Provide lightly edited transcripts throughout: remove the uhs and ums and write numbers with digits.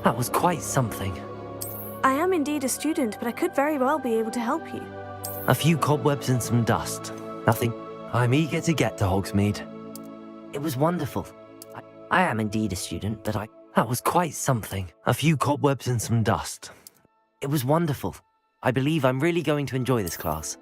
That was quite something. I am indeed a student, but I could very well be able to help you. A few cobwebs and some dust. Nothing. I'm eager to get to Hogsmeade. It was wonderful. I am indeed a student, but That was quite something. A few cobwebs and some dust. It was wonderful. I believe I'm really going to enjoy this class.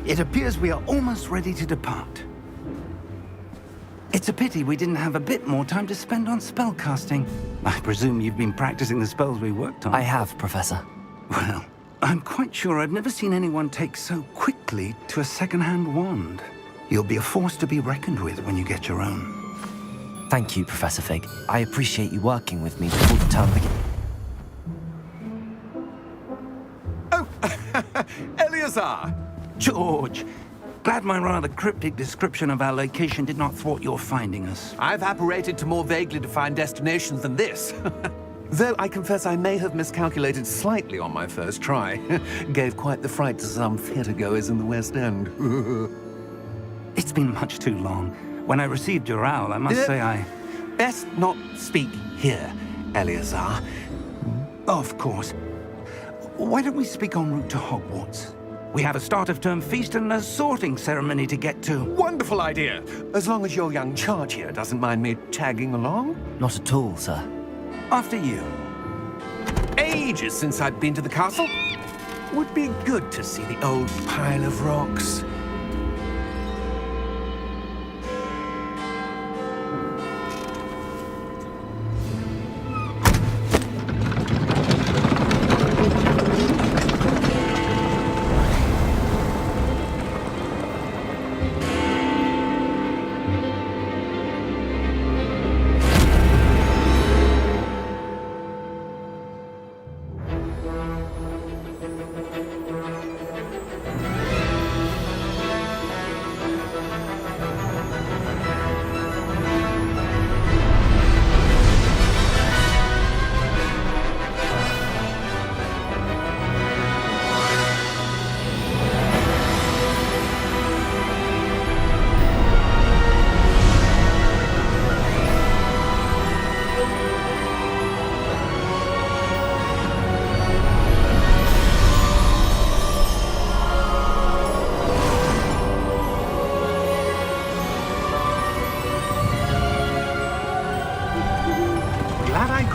It appears we are almost ready to depart. It's a pity we didn't have a bit more time to spend on spellcasting. I presume you've been practicing the spells we worked on. I have, Professor. Well, I'm quite sure I've never seen anyone take so quickly to a second-hand wand. You'll be a force to be reckoned with when you get your own. Thank you, Professor Fig. I appreciate you working with me before the term begins. Oh, Eleazar! George, glad my rather cryptic description of our location did not thwart your finding us. I've apparated to more vaguely defined destinations than this. Though I confess I may have miscalculated slightly on my first try. Gave quite the fright to some theatre-goers in the West End. It's been much too long. When I received your owl, I must say I... Best not speak here, Eleazar. Of course. Why don't we speak en route to Hogwarts? We have a start-of-term feast and a sorting ceremony to get to. Wonderful idea! As long as your young charge here doesn't mind me tagging along. Not at all, sir. After you. Ages since I'd been to the castle. Would be good to see the old pile of rocks.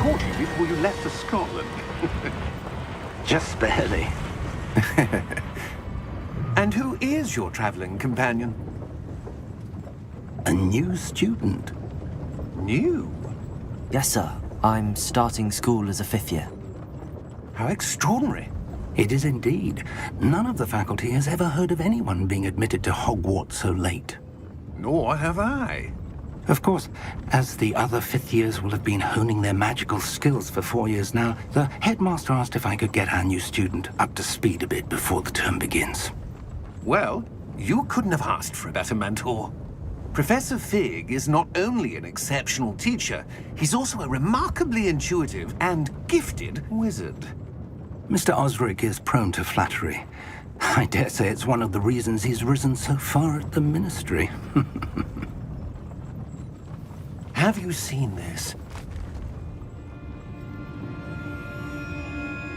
caught you before you left for Scotland. Just barely. And who is your traveling companion? A new student. New? Yes, sir. I'm starting school as a 5th year. How extraordinary. It is indeed. None of the faculty has ever heard of anyone being admitted to Hogwarts so late. Nor have I. Of course, as the other 5th years will have been honing their magical skills for 4 years now, the headmaster asked if I could get our new student up to speed a bit before the term begins. Well, you couldn't have asked for a better mentor. Professor Fig is not only an exceptional teacher, he's also a remarkably intuitive and gifted wizard. Mr. Osric is prone to flattery. I dare say it's one of the reasons he's risen so far at the Ministry. Have you seen this?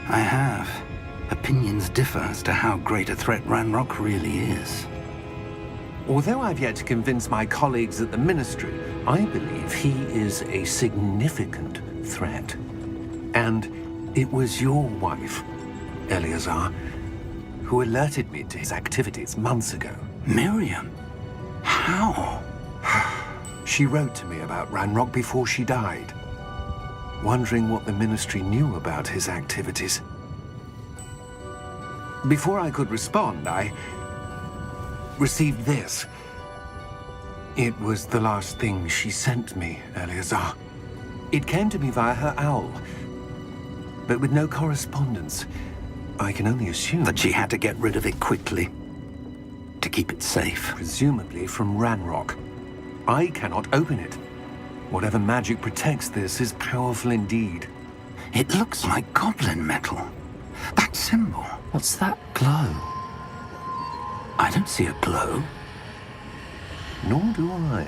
I have. Opinions differ as to how great a threat Ranrock really is. Although I've yet to convince my colleagues at the Ministry, I believe he is a significant threat. And it was your wife, Eleazar, who alerted me to his activities months ago. Miriam? How? She wrote to me about Ranrock before she died, wondering what the Ministry knew about his activities. Before I could respond, I received this. It was the last thing she sent me, Eleazar. It came to me via her owl, but with no correspondence. I can only assume That she had to get rid of it quickly, to keep it safe. presumably from Ranrock. I cannot open it. Whatever magic protects this is powerful indeed. It looks like goblin metal. That symbol. What's that glow? I don't see a glow. Nor do I.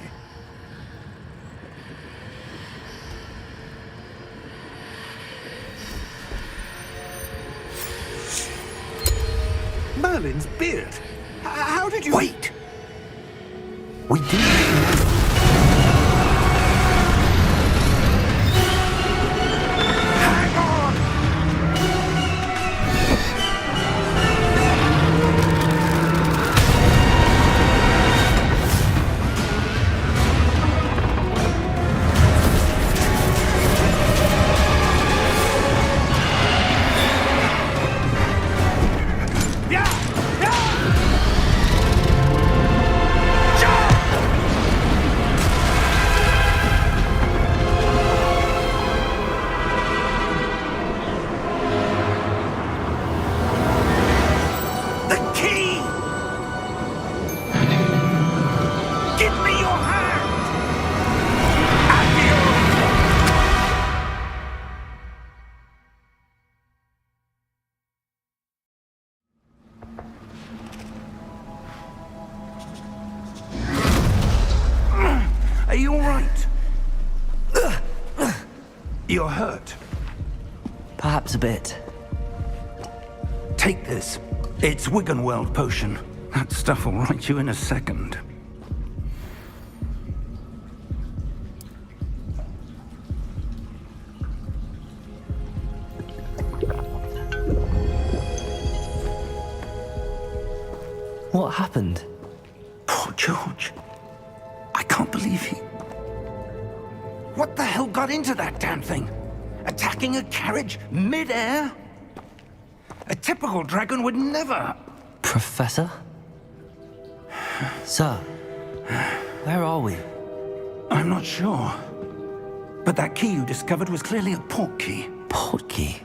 Merlin's beard. How did you... Wait! We didn't... Hang on! The key! Give me your hand! Accio! Are you all right? You're hurt. Perhaps a bit. Take this. It's Wiggenweld potion. That stuff will right you in a second. What happened? Poor George. I can't believe he... What the hell got into that damn thing? Attacking a carriage mid-air? A typical dragon would never... Professor? Sir, where are we? I'm not sure. But that key you discovered was clearly a port key. Port key?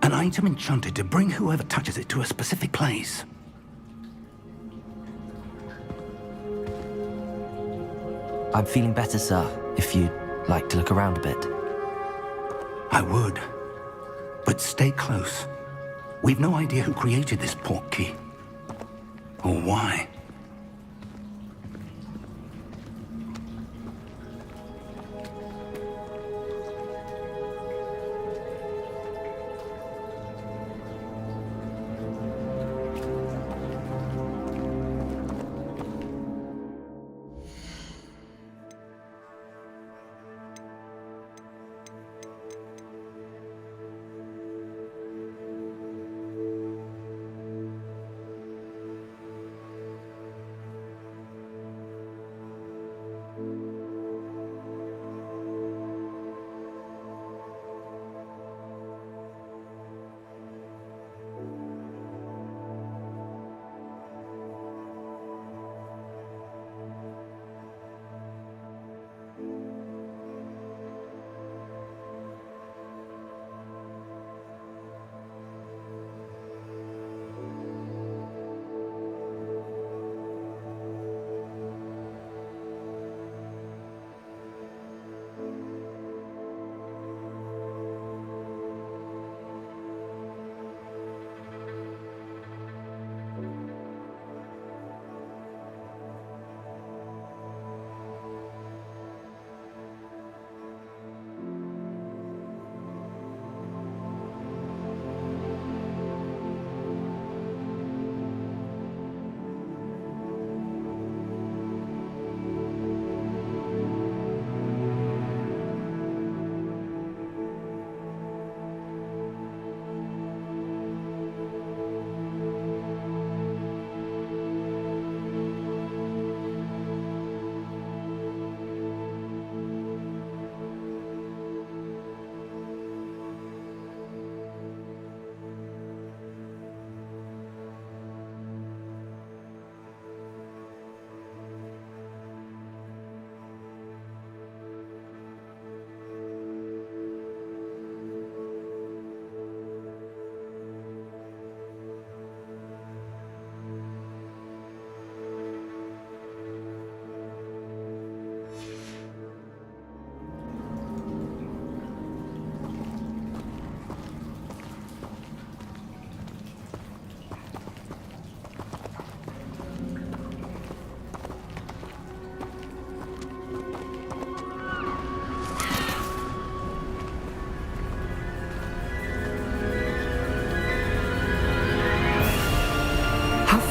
An item enchanted to bring whoever touches it to a specific place. I'm feeling better, sir, if you'd like to look around a bit. I would. But stay close. We've no idea who created this port key. Or why.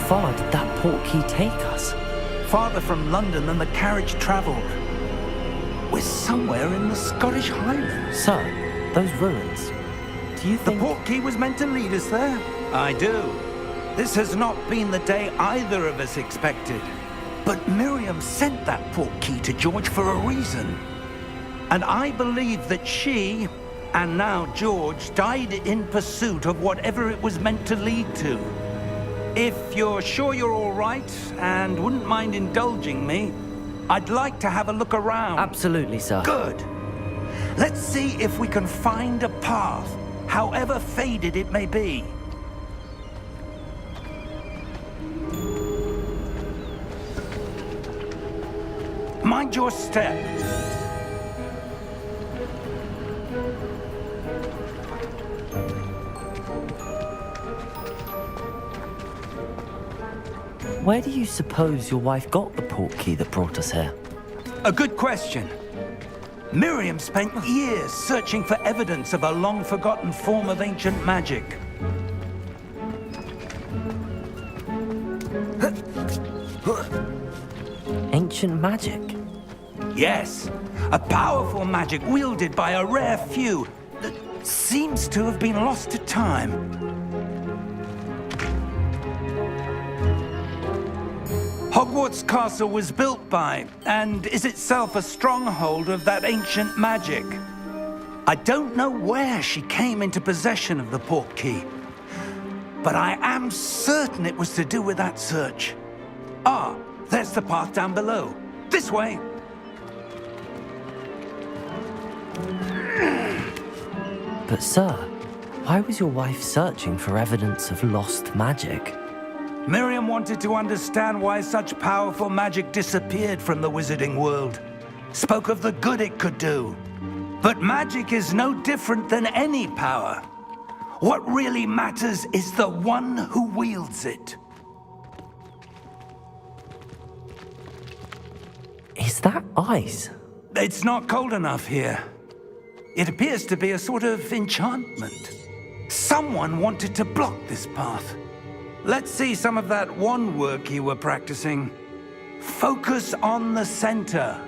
far did that portkey take us? Farther from London than the carriage travelled. We're somewhere in the Scottish Highlands. Sir, those ruins. Do you The think... portkey was meant to lead us there? I do. This has not been the day either of us expected. But Miriam sent that portkey to George for a reason. And I believe that she, and now George, died in pursuit of whatever it was meant to lead to. If you're sure you're all right, and wouldn't mind indulging me, I'd like to have a look around. Absolutely, sir. Good. Let's see if we can find a path, however faded it may be. Mind your step. Where do you suppose your wife got the portkey that brought us here? A good question. Miriam spent years searching for evidence of a long-forgotten form of ancient magic. Ancient magic? Yes, a powerful magic wielded by a rare few that seems to have been lost to time. Hogwarts Castle was built by, and is itself a stronghold of that ancient magic. I don't know where she came into possession of the portkey, but I am certain it was to do with that search. Ah, there's the path down below. This way. But sir, why was your wife searching for evidence of lost magic? Miriam wanted to understand why such powerful magic disappeared from the wizarding world. Spoke of the good it could do. But magic is no different than any power. What really matters is the one who wields it. Is that ice? It's not cold enough here. It appears to be a sort of enchantment. Someone wanted to block this path. Let's see some of that wand work you were practicing. Focus on the center.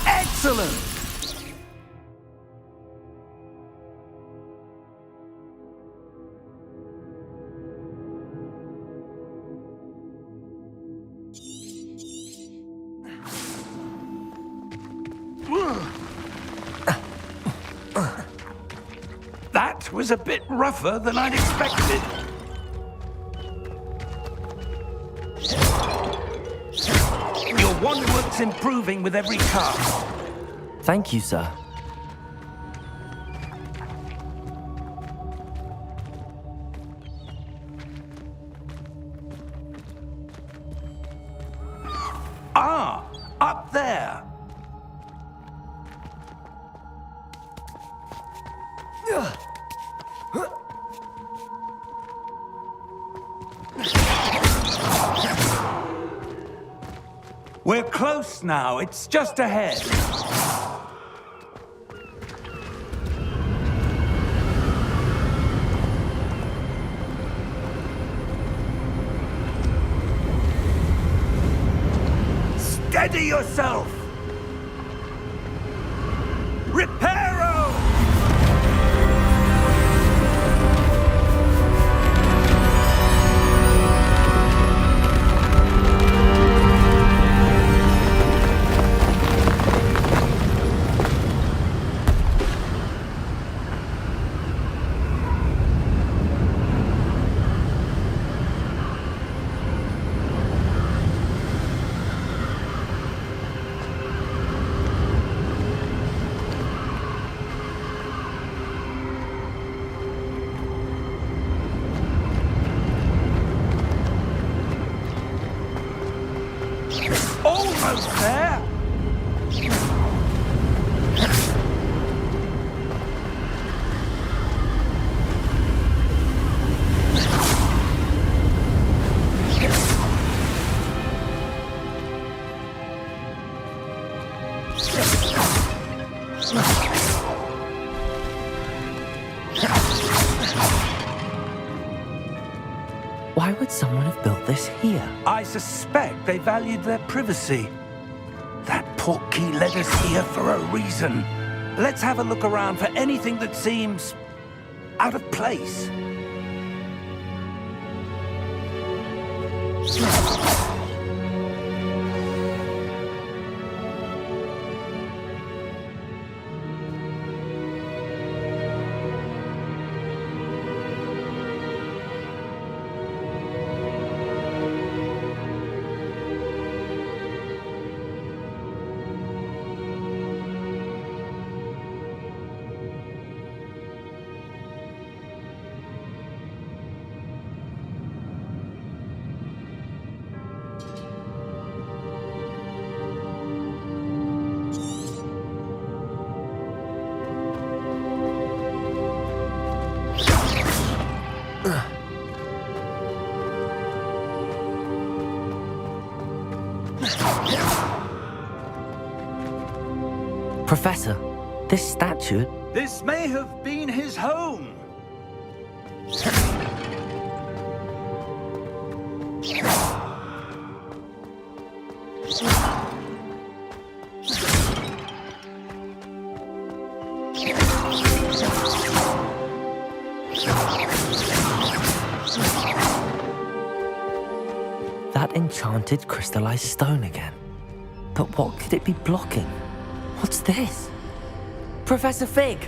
Excellent! That was a bit rougher than I'd expected. Your wand work's improving with every cast. Thank you, sir. Ah, up there. We're close now. It's just ahead. Steady yourself! Reparo! Why would someone have built this here? I suspect they valued their privacy. That portkey led us here for a reason. Let's have a look around for anything that seems out of place. Professor, this statue... This may have been his home. That enchanted crystallized stone again. But what could it be blocking? What's this? Professor Fig!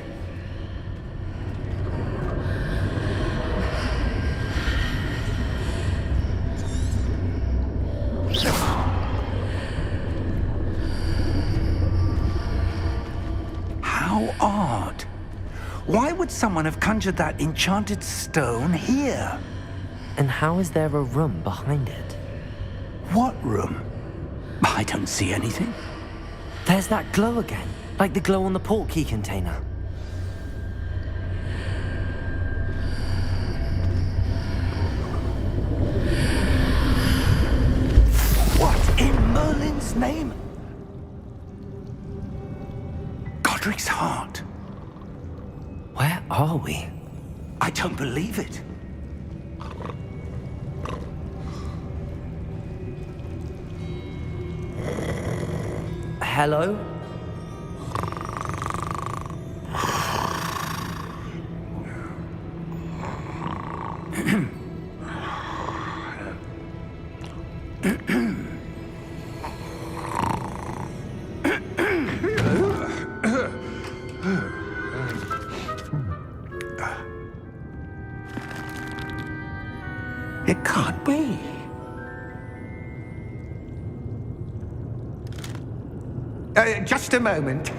How odd. Why would someone have conjured that enchanted stone here? And how is there a room behind it? What room? I don't see anything. There's that glow again, like the glow on the portkey container. What in Merlin's name? Godric's heart. Where are we? I don't believe it. Hello? It can't be. Just a moment.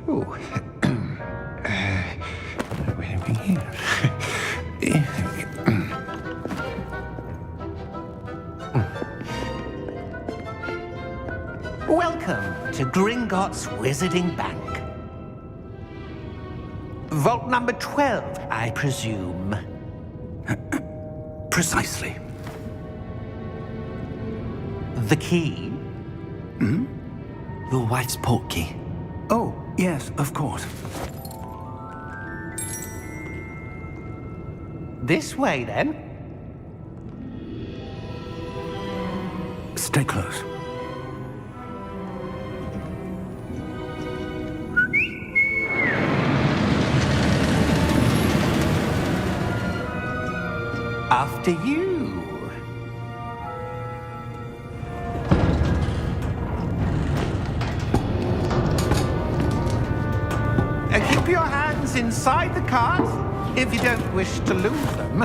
Ooh. Where are we here? Welcome to Gringotts Wizarding Bank. Vault number 12, I presume. Precisely. The key? Your wife's portkey. Oh, yes, of course. This way, then. Stay close. After you. Keep your hands inside the cart if you don't wish to lose them.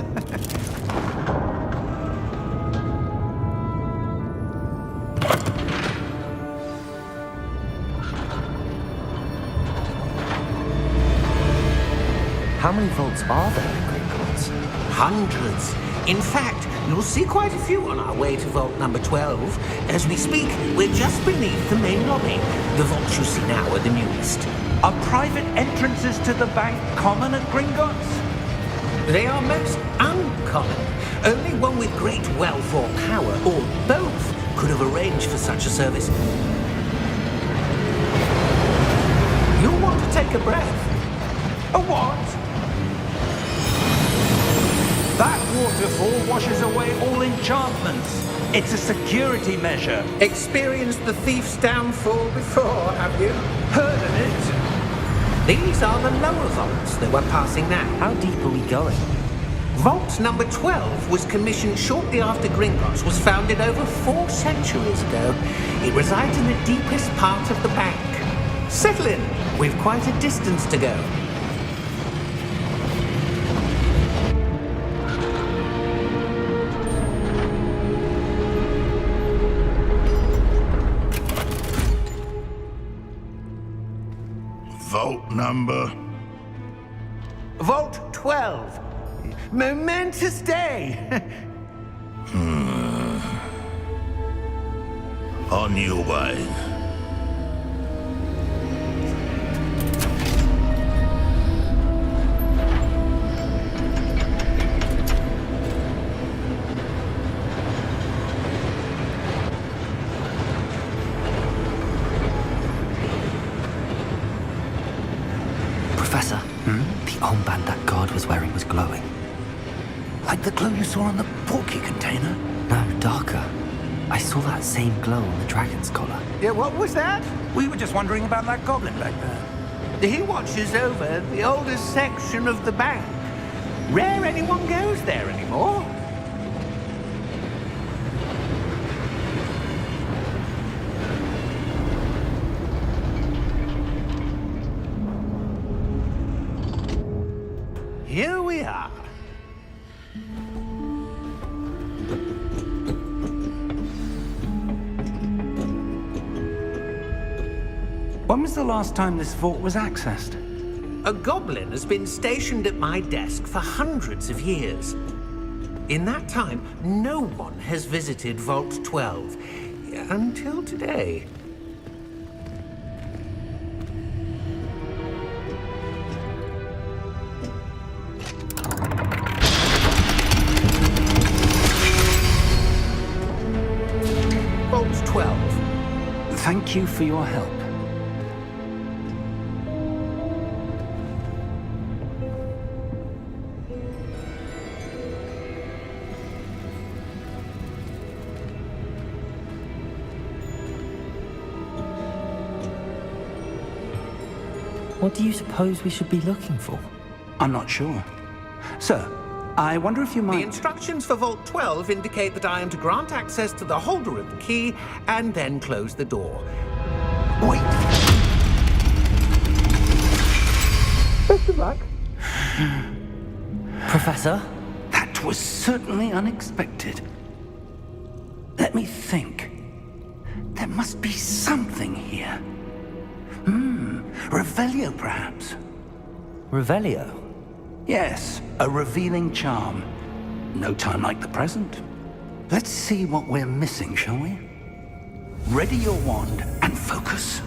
How many vaults are there in Gringotts? Hundreds. In fact, you'll see quite a few on our way to vault number 12. As we speak, we're just beneath the main lobby. The vaults you see now are the newest. Are private entrances to the bank common at Gringotts? They are most uncommon. Only one with great wealth or power, or both, could have arranged for such a service. You'll want to take a breath. A what? That waterfall washes away all enchantments. It's a security measure. Experienced the thief's downfall before, have you? Heard of it? These are the lower vaults that we're passing now. How deep are we going? Vault number 12 was commissioned shortly after Gringotts was founded over 4 centuries ago. It resides in the deepest part of the bank. Settle in. We've quite a distance to go. Vault number. Vault 12. Momentous day. On your way. Professor, the armband that guard was wearing was glowing. Like the glow you saw on the porky container? No, darker. I saw that same glow on the dragon's collar. Yeah, what was that? We were just wondering about that goblin back there. He watches over the oldest section of the bank. Rare anyone goes there anymore. Here we are. When was the last time this vault was accessed? A goblin has been stationed at my desk for hundreds of years. In that time, no one has visited Vault 12 until today. Vault 12. Thank you for your help. What do you suppose we should be looking for? I'm not sure. Sir, I wonder if you The might... instructions for Vault 12 indicate that I am to grant access to the holder of the key and then close the door. Wait! Best of luck. Professor? That was certainly unexpected. Let me think. There must be something here. Revelio, perhaps? Revelio? Yes, a revealing charm. No time like the present. Let's see what we're missing, shall we? Ready your wand and focus.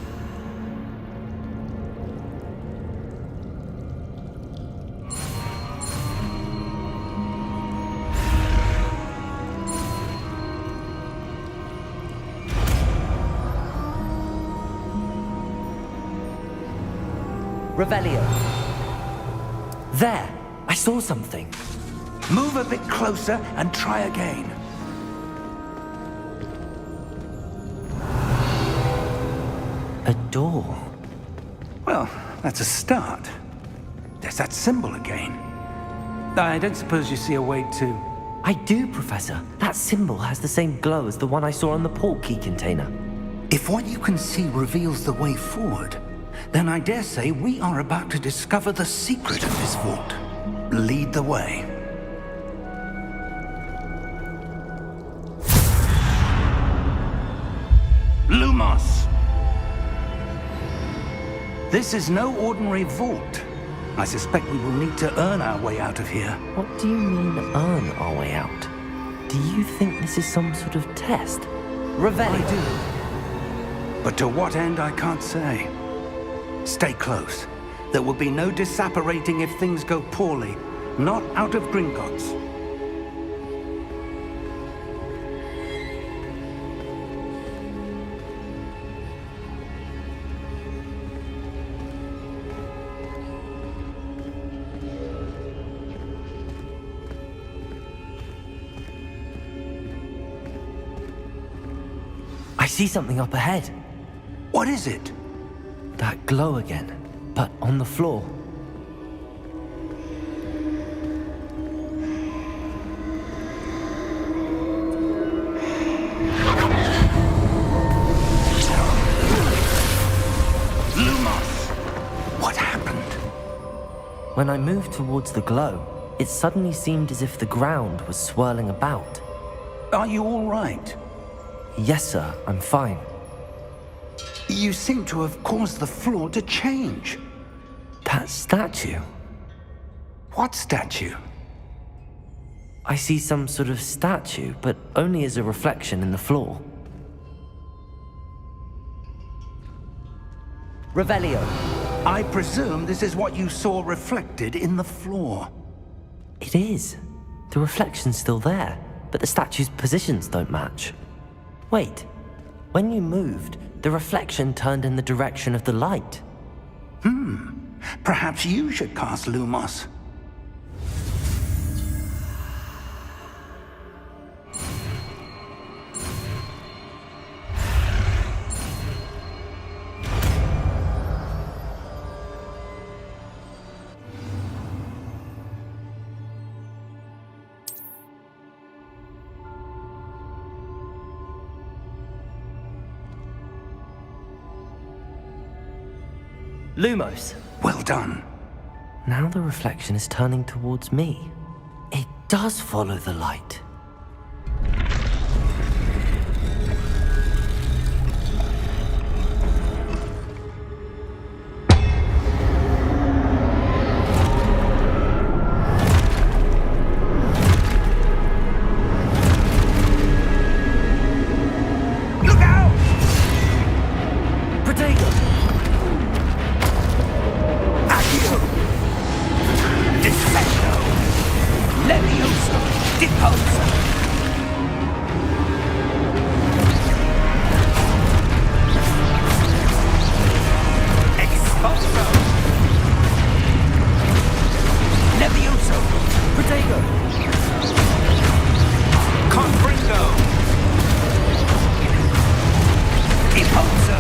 Revelio. There! I saw something. Move a bit closer and try again. A door. Well, that's a start. There's that symbol again. I don't suppose you see a way to... I do, Professor. That symbol has the same glow as the one I saw on the port key container. If what you can see reveals the way forward, then I dare say we are about to discover the secret of this vault. Lead the way. Lumos! This is no ordinary vault. I suspect we will need to earn our way out of here. What do you mean, earn our way out? Do you think this is some sort of test? Revelio. I do. But to what end, I can't say. Stay close. There will be no disapparating if things go poorly. Not out of Gringotts. see something up ahead. What is it? That glow again, but on the floor. What happened? When I moved towards the glow, it suddenly seemed as if the ground was swirling about. Are you all right? Yes, sir, I'm fine. You seem to have caused the floor to change. That statue. What statue? I see some sort of statue, but only as a reflection in the floor. Revelio. I presume this is what you saw reflected in the floor. It is. The reflection's still there, but the statue's positions don't match. Wait. When you moved, the reflection turned in the direction of the light. Perhaps you should cast Lumos. Lumos. Well done. Now the reflection is turning towards me. It does follow the light. Look out! Protego! Accio! Defendo! Levioso! Deposo! Exposo! Levioso! Protego! Confringo! Deposo!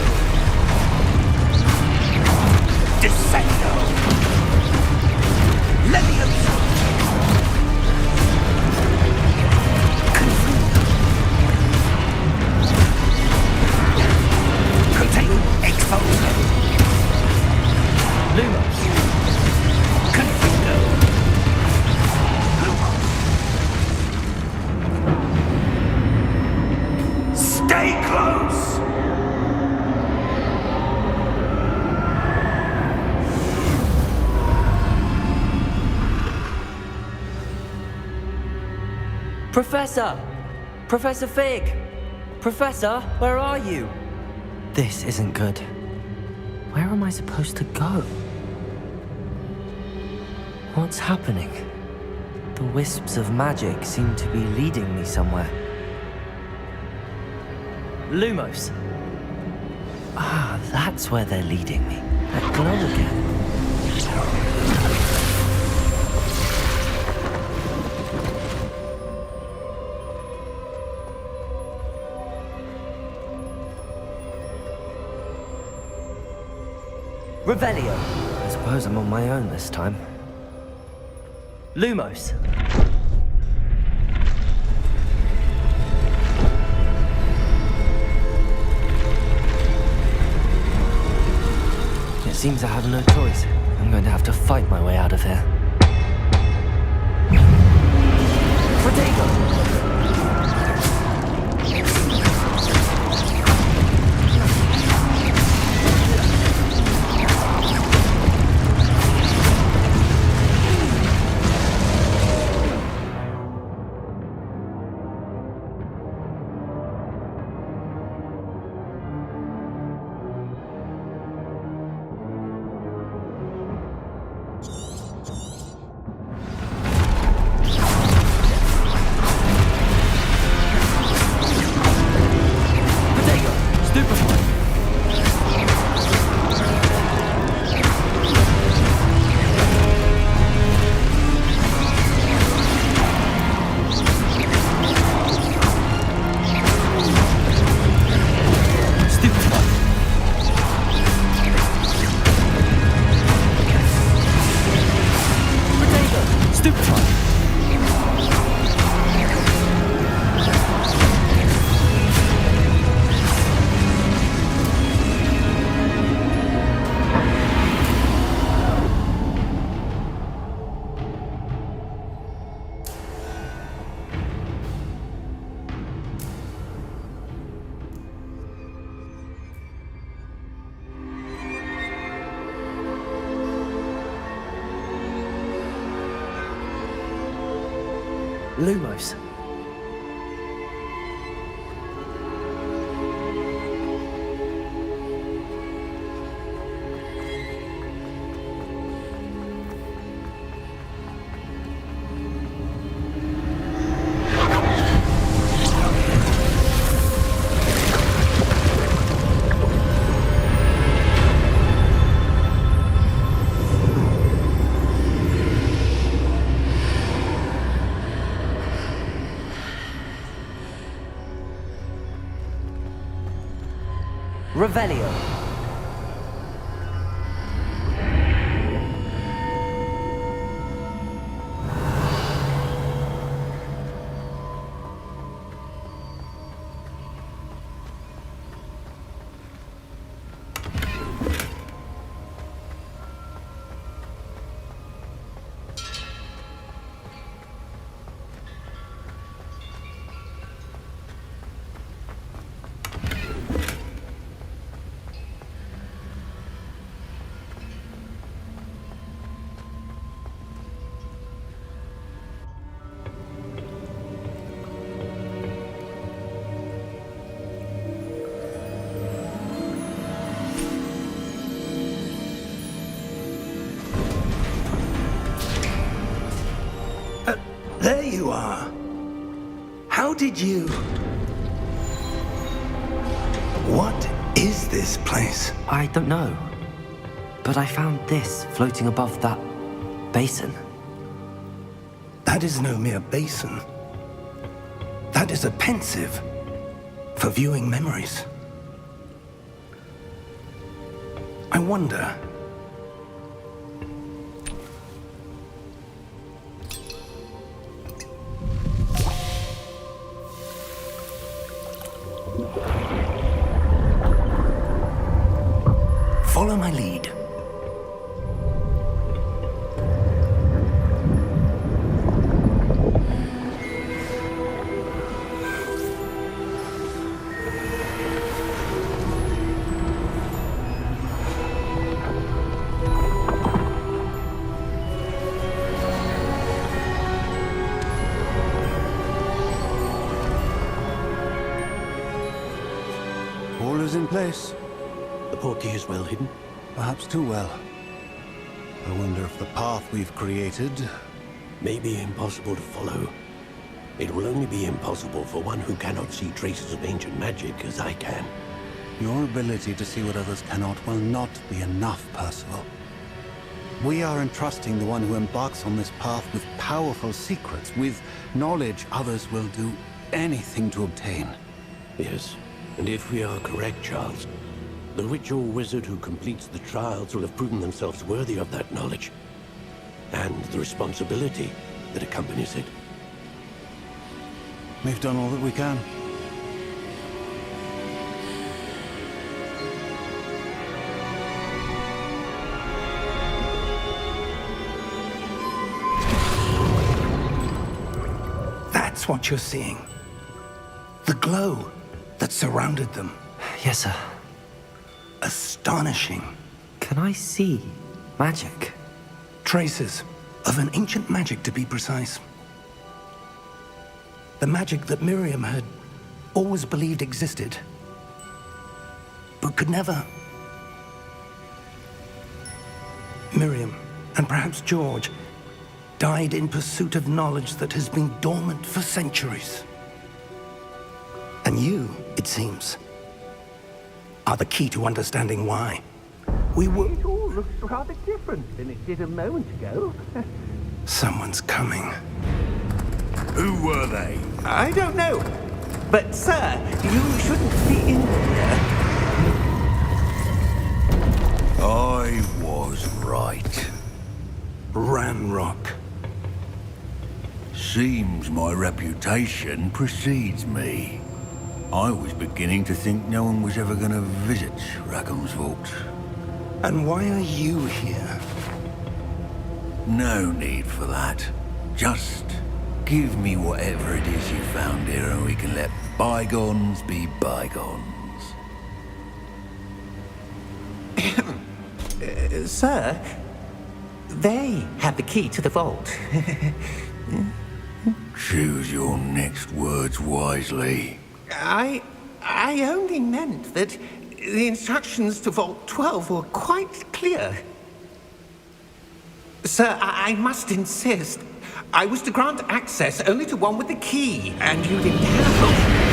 Descendo! Levioso! Contain exposo! Lumos! Confindo! Stay close! Professor! Professor Fig! Professor, where are you? This isn't good. Where am I supposed to go? What's happening? The wisps of magic seem to be leading me somewhere. Lumos! Ah, that's where they're leading me. That glow again. Revelio. I suppose I'm on my own this time. Lumos. It seems I have no choice. I'm going to have to fight my way out of here. Protego! Lumos. Revelio. There you are. How did you... What is this place? I don't know. But I found this floating above that basin. That is no mere basin. That is a pensive for viewing memories. I wonder... Follow my lead. All is in place. The portkey is well hidden. Perhaps too well. I wonder if the path we've created... May be impossible to follow. It will only be impossible for one who cannot see traces of ancient magic as I can. Your ability to see what others cannot will not be enough, Percival. We are entrusting the one who embarks on this path with powerful secrets, with knowledge others will do anything to obtain. Yes, and if we are correct, Charles, the witch or wizard who completes the trials will have proven themselves worthy of that knowledge, and the responsibility that accompanies it. We've done all that we can. That's what you're seeing. The glow that surrounded them. Yes, sir. Astonishing. Can I see magic? Traces of an ancient magic, to be precise. The magic that Miriam had always believed existed, but could never. Miriam, and perhaps George, died in pursuit of knowledge that has been dormant for centuries. And you, it seems, are the key to understanding why. We were... It all looks rather different than it did a moment ago. Someone's coming. Who were they? I don't know. But, sir, you shouldn't be in here. I was right. Ranrock. Seems my reputation precedes me. I was beginning to think no one was ever going to visit Rackham's vault. And why are you here? No need for that. Just give me whatever it is you found here and we can let bygones be bygones. Sir, they have the key to the vault. Choose your next words wisely. I only meant that the instructions to Vault 12 were quite clear. Sir, I must insist. I was to grant access only to one with the key, and you didn't have.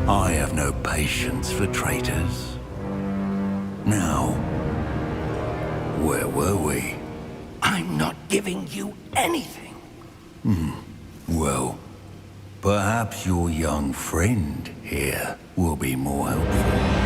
I have no patience for traitors. Now, where were we? I'm not giving you anything. Well, perhaps your young friend here will be more helpful.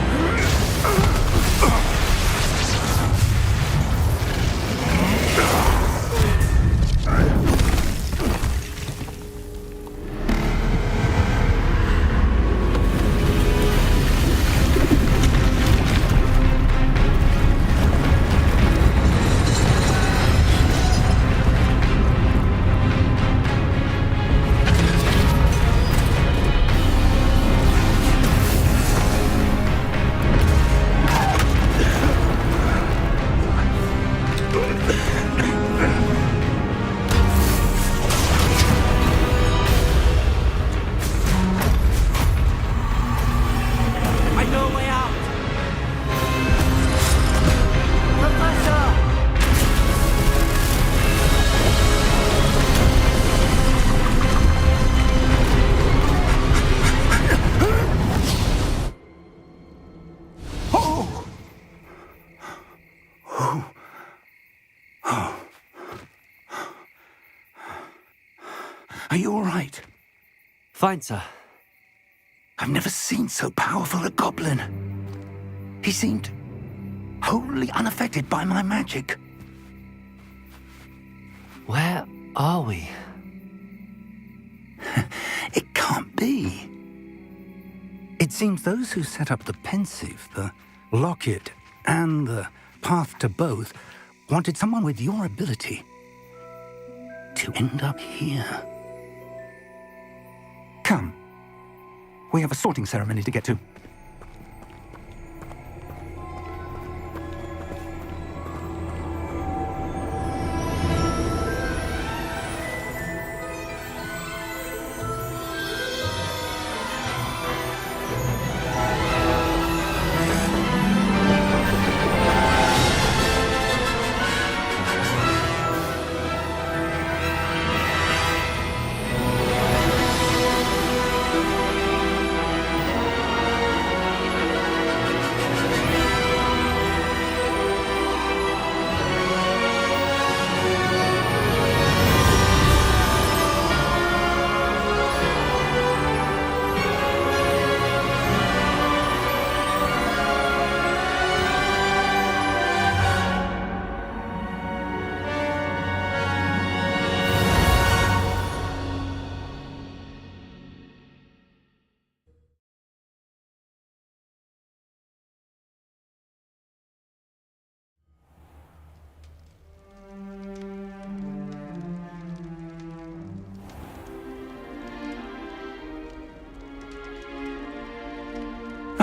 Are you all right? Fine, sir. I've never seen so powerful a goblin. He seemed wholly unaffected by my magic. Where are we? It can't be. It seems those who set up the pensive, the locket, and the path to both wanted someone with your ability to end up here. Come. We have a sorting ceremony to get to.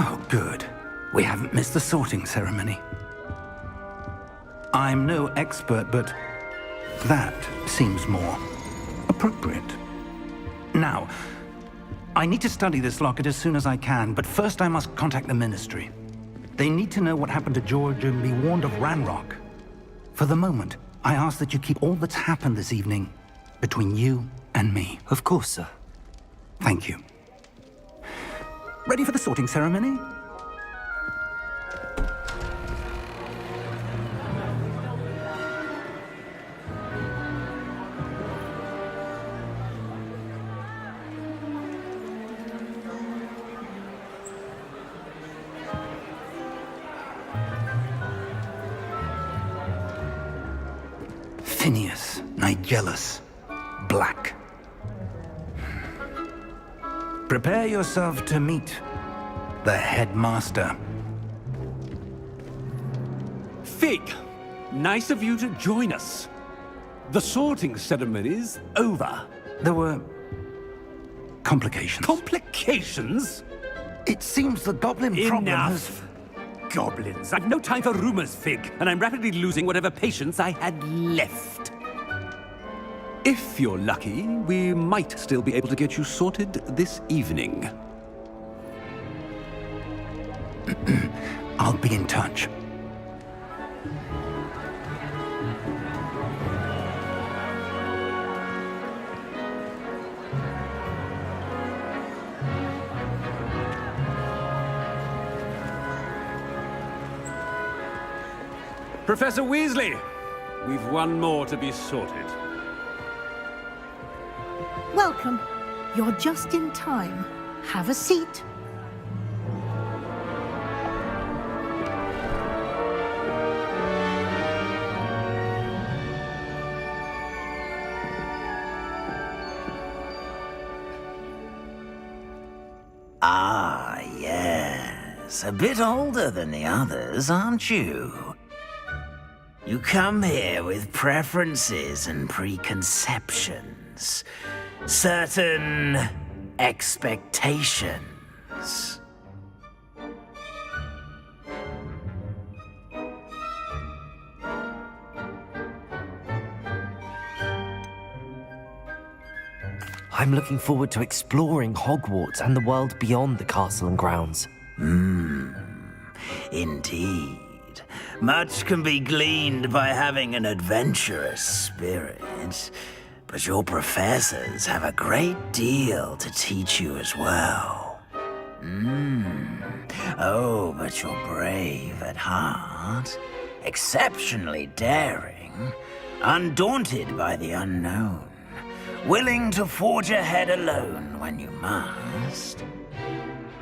Oh, good. We haven't missed the sorting ceremony. I'm no expert, but that seems more appropriate. Now, I need to study this locket as soon as I can, but first I must contact the Ministry. They need to know what happened to George and be warned of Ranrock. For the moment, I ask that you keep all that's happened this evening between you and me. Of course, sir. Thank you. Ready for the sorting ceremony? Phineas, Nigellus, Black. Prepare yourself to meet the headmaster. Fig, nice of you to join us. The sorting ceremony's over. There were complications. Complications? It seems the goblin problem has... Enough. goblins! I've no time for rumors, Fig, and I'm rapidly losing whatever patience I had left. If you're lucky, we might still be able to get you sorted this evening. I'll be in touch. Professor Weasley, we've one more to be sorted. Welcome. You're just in time. Have a seat. Ah, yes. A bit older than the others, aren't you? You come here with preferences and preconceptions. Certain expectations. I'm looking forward to exploring Hogwarts and the world beyond the castle and grounds. Indeed. Much can be gleaned by having an adventurous spirit, but your professors have a great deal to teach you as well. Oh, but you're brave at heart, exceptionally daring, undaunted by the unknown, willing to forge ahead alone when you must.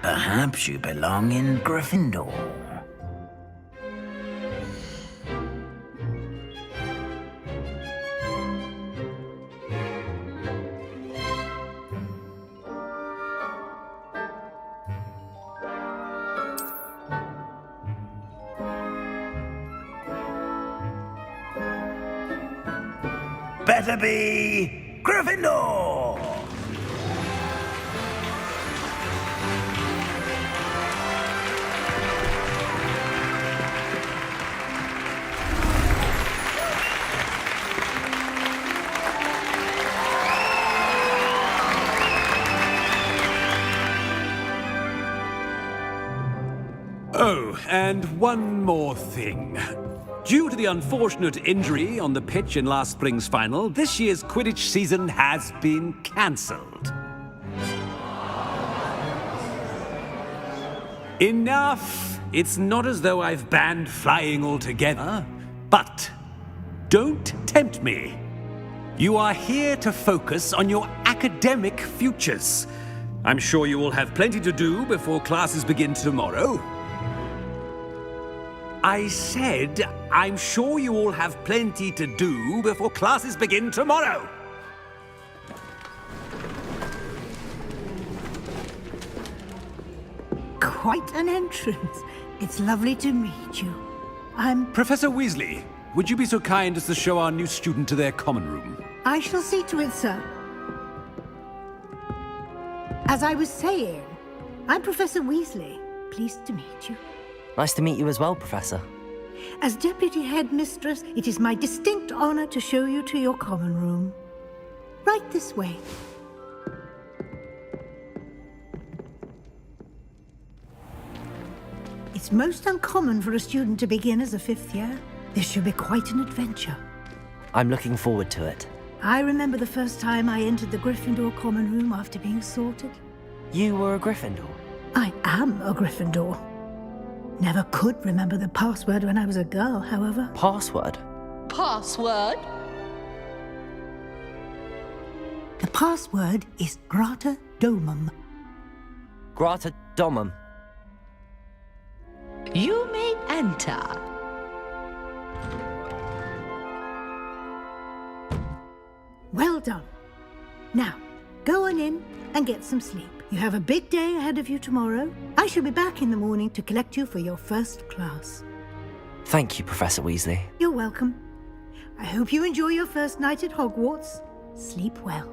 Perhaps you belong in Gryffindor. Better be Gryffindor! Oh, and one more thing. Due to the unfortunate injury on the pitch in last spring's final, this year's Quidditch season has been cancelled. Enough! It's not as though I've banned flying altogether, but don't tempt me. You are here to focus on your academic futures. I'm sure you will have plenty to do before classes begin tomorrow. I said, I'm sure you all have plenty to do before classes begin tomorrow. Quite an entrance. It's lovely to meet you. I'm... Professor Weasley, would you be so kind as to show our new student to their common room? I shall see to it, sir. As I was saying, I'm Professor Weasley. Pleased to meet you. Nice to meet you as well, Professor. As Deputy Headmistress, it is my distinct honor to show you to your common room. Right this way. It's most uncommon for a student to begin as a fifth year. This should be quite an adventure. I'm looking forward to it. I remember the first time I entered the Gryffindor common room after being sorted. You were a Gryffindor? I am a Gryffindor. Never could remember the password when I was a girl, however. Password? Password? The password is Grata Domum. Grata Domum. You may enter. Well done. Now, go on in and get some sleep. You have a big day ahead of you tomorrow. I shall be back in the morning to collect you for your first class. Thank you, Professor Weasley. You're welcome. I hope you enjoy your first night at Hogwarts. Sleep well.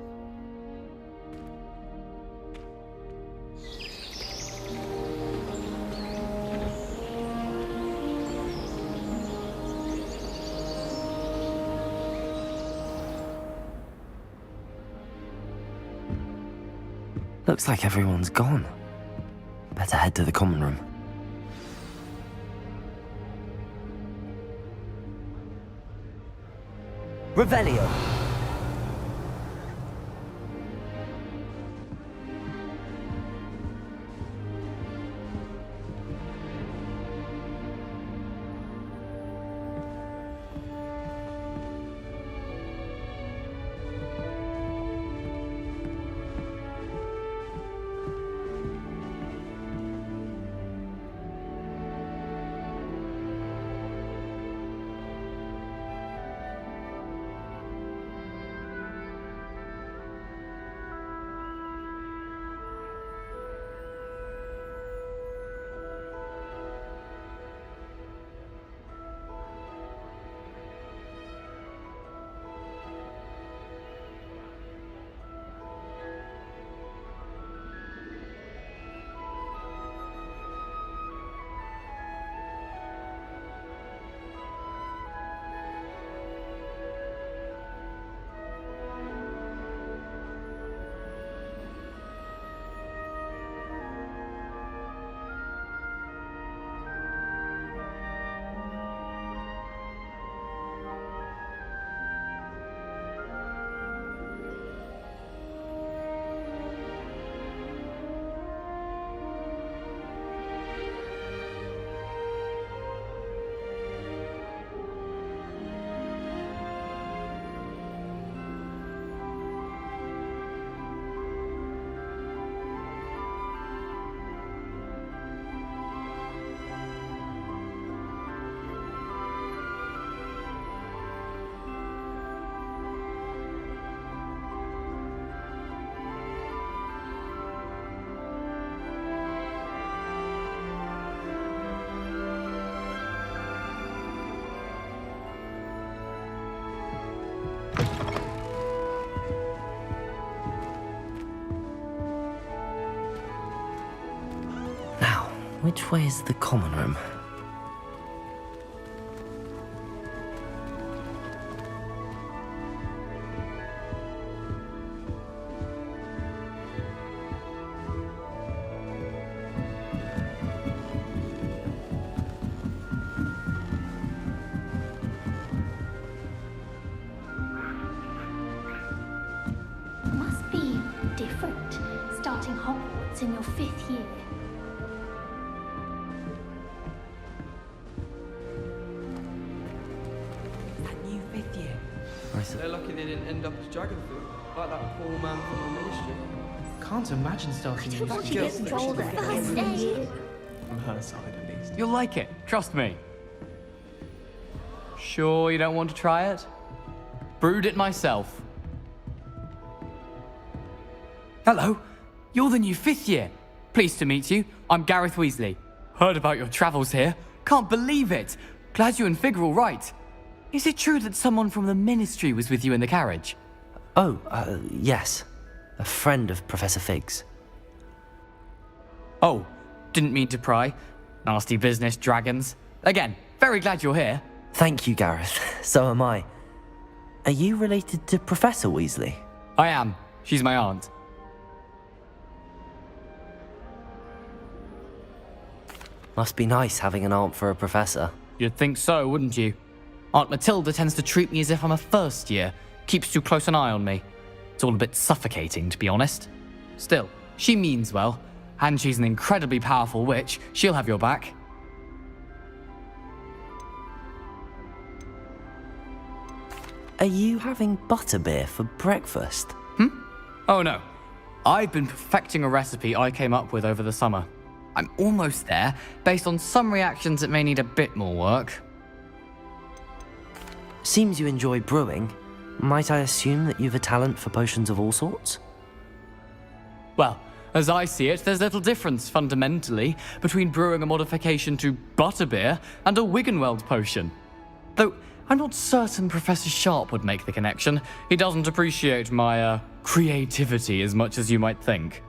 Looks like everyone's gone. Better head to the common room. Revelio. Which way is the common room? Must be different, starting Hogwarts in your 5th year. They're lucky they didn't end up as dragon food, like that poor man from the ministry. Can't imagine starting a new Once you get older, first day. From her side, at least. You'll like it, trust me. Sure you don't want to try it? Brewed it myself. Hello, you're the new 5th year. Pleased to meet you. I'm Gareth Weasley. Heard about your travels here. Can't believe it. Glad you and Fig are all right. Is it true that someone from the Ministry was with you in the carriage? Oh, yes. A friend of Professor Fig's. Oh, didn't mean to pry. Nasty business, dragons. Again, very glad you're here. Thank you, Gareth. So am I. Are you related to Professor Weasley? I am. She's my aunt. Must be nice having an aunt for a professor. You'd think so, wouldn't you? Aunt Matilda tends to treat me as if I'm a first year. Keeps too close an eye on me. It's all a bit suffocating, to be honest. Still, she means well. And she's an incredibly powerful witch. She'll have your back. Are you having butterbeer for breakfast? Oh no. I've been perfecting a recipe I came up with over the summer. I'm almost there. Based on some reactions, it may need a bit more work. Seems you enjoy brewing. Might I assume that you've a talent for potions of all sorts? Well, as I see it, there's little difference, fundamentally, between brewing a modification to butterbeer and a Wiggenweld potion. Though, I'm not certain Professor Sharp would make the connection. He doesn't appreciate my, creativity as much as you might think.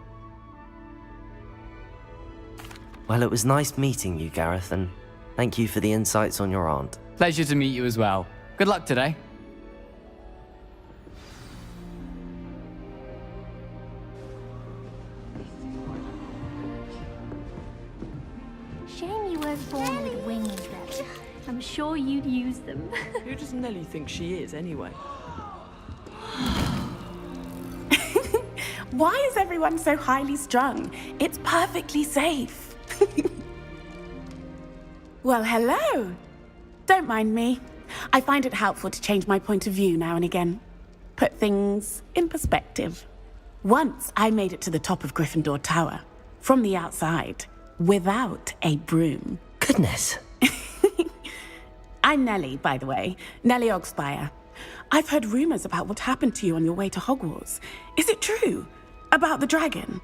Well, it was nice meeting you, Gareth, and thank you for the insights on your aunt. Pleasure to meet you as well. Good luck today. I'm sure you'd use them. Who does Nellie think she is, anyway? Why is everyone so highly strung? It's perfectly safe. Well, hello. Don't mind me. I find it helpful to change my point of view now and again. Put things in perspective. Once I made it to the top of Gryffindor Tower, from the outside, without a broom. Goodness. I'm Nellie, by the way. Nellie Ogspire. I've heard rumors about what happened to you on your way to Hogwarts. Is it true? About the dragon?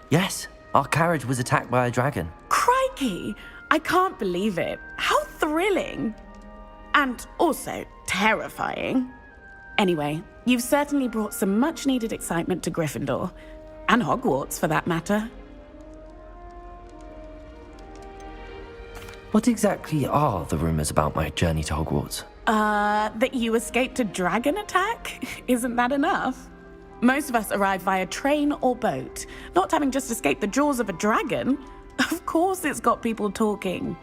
Yes, our carriage was attacked by a dragon. Crikey! I can't believe it. How thrilling! And also terrifying. Anyway, you've certainly brought some much-needed excitement to Gryffindor. And Hogwarts, for that matter. What exactly are the rumors about my journey to Hogwarts? That you escaped a dragon attack? Isn't that enough? Most of us arrive via train or boat, not having just escaped the jaws of a dragon. Of course it's got people talking.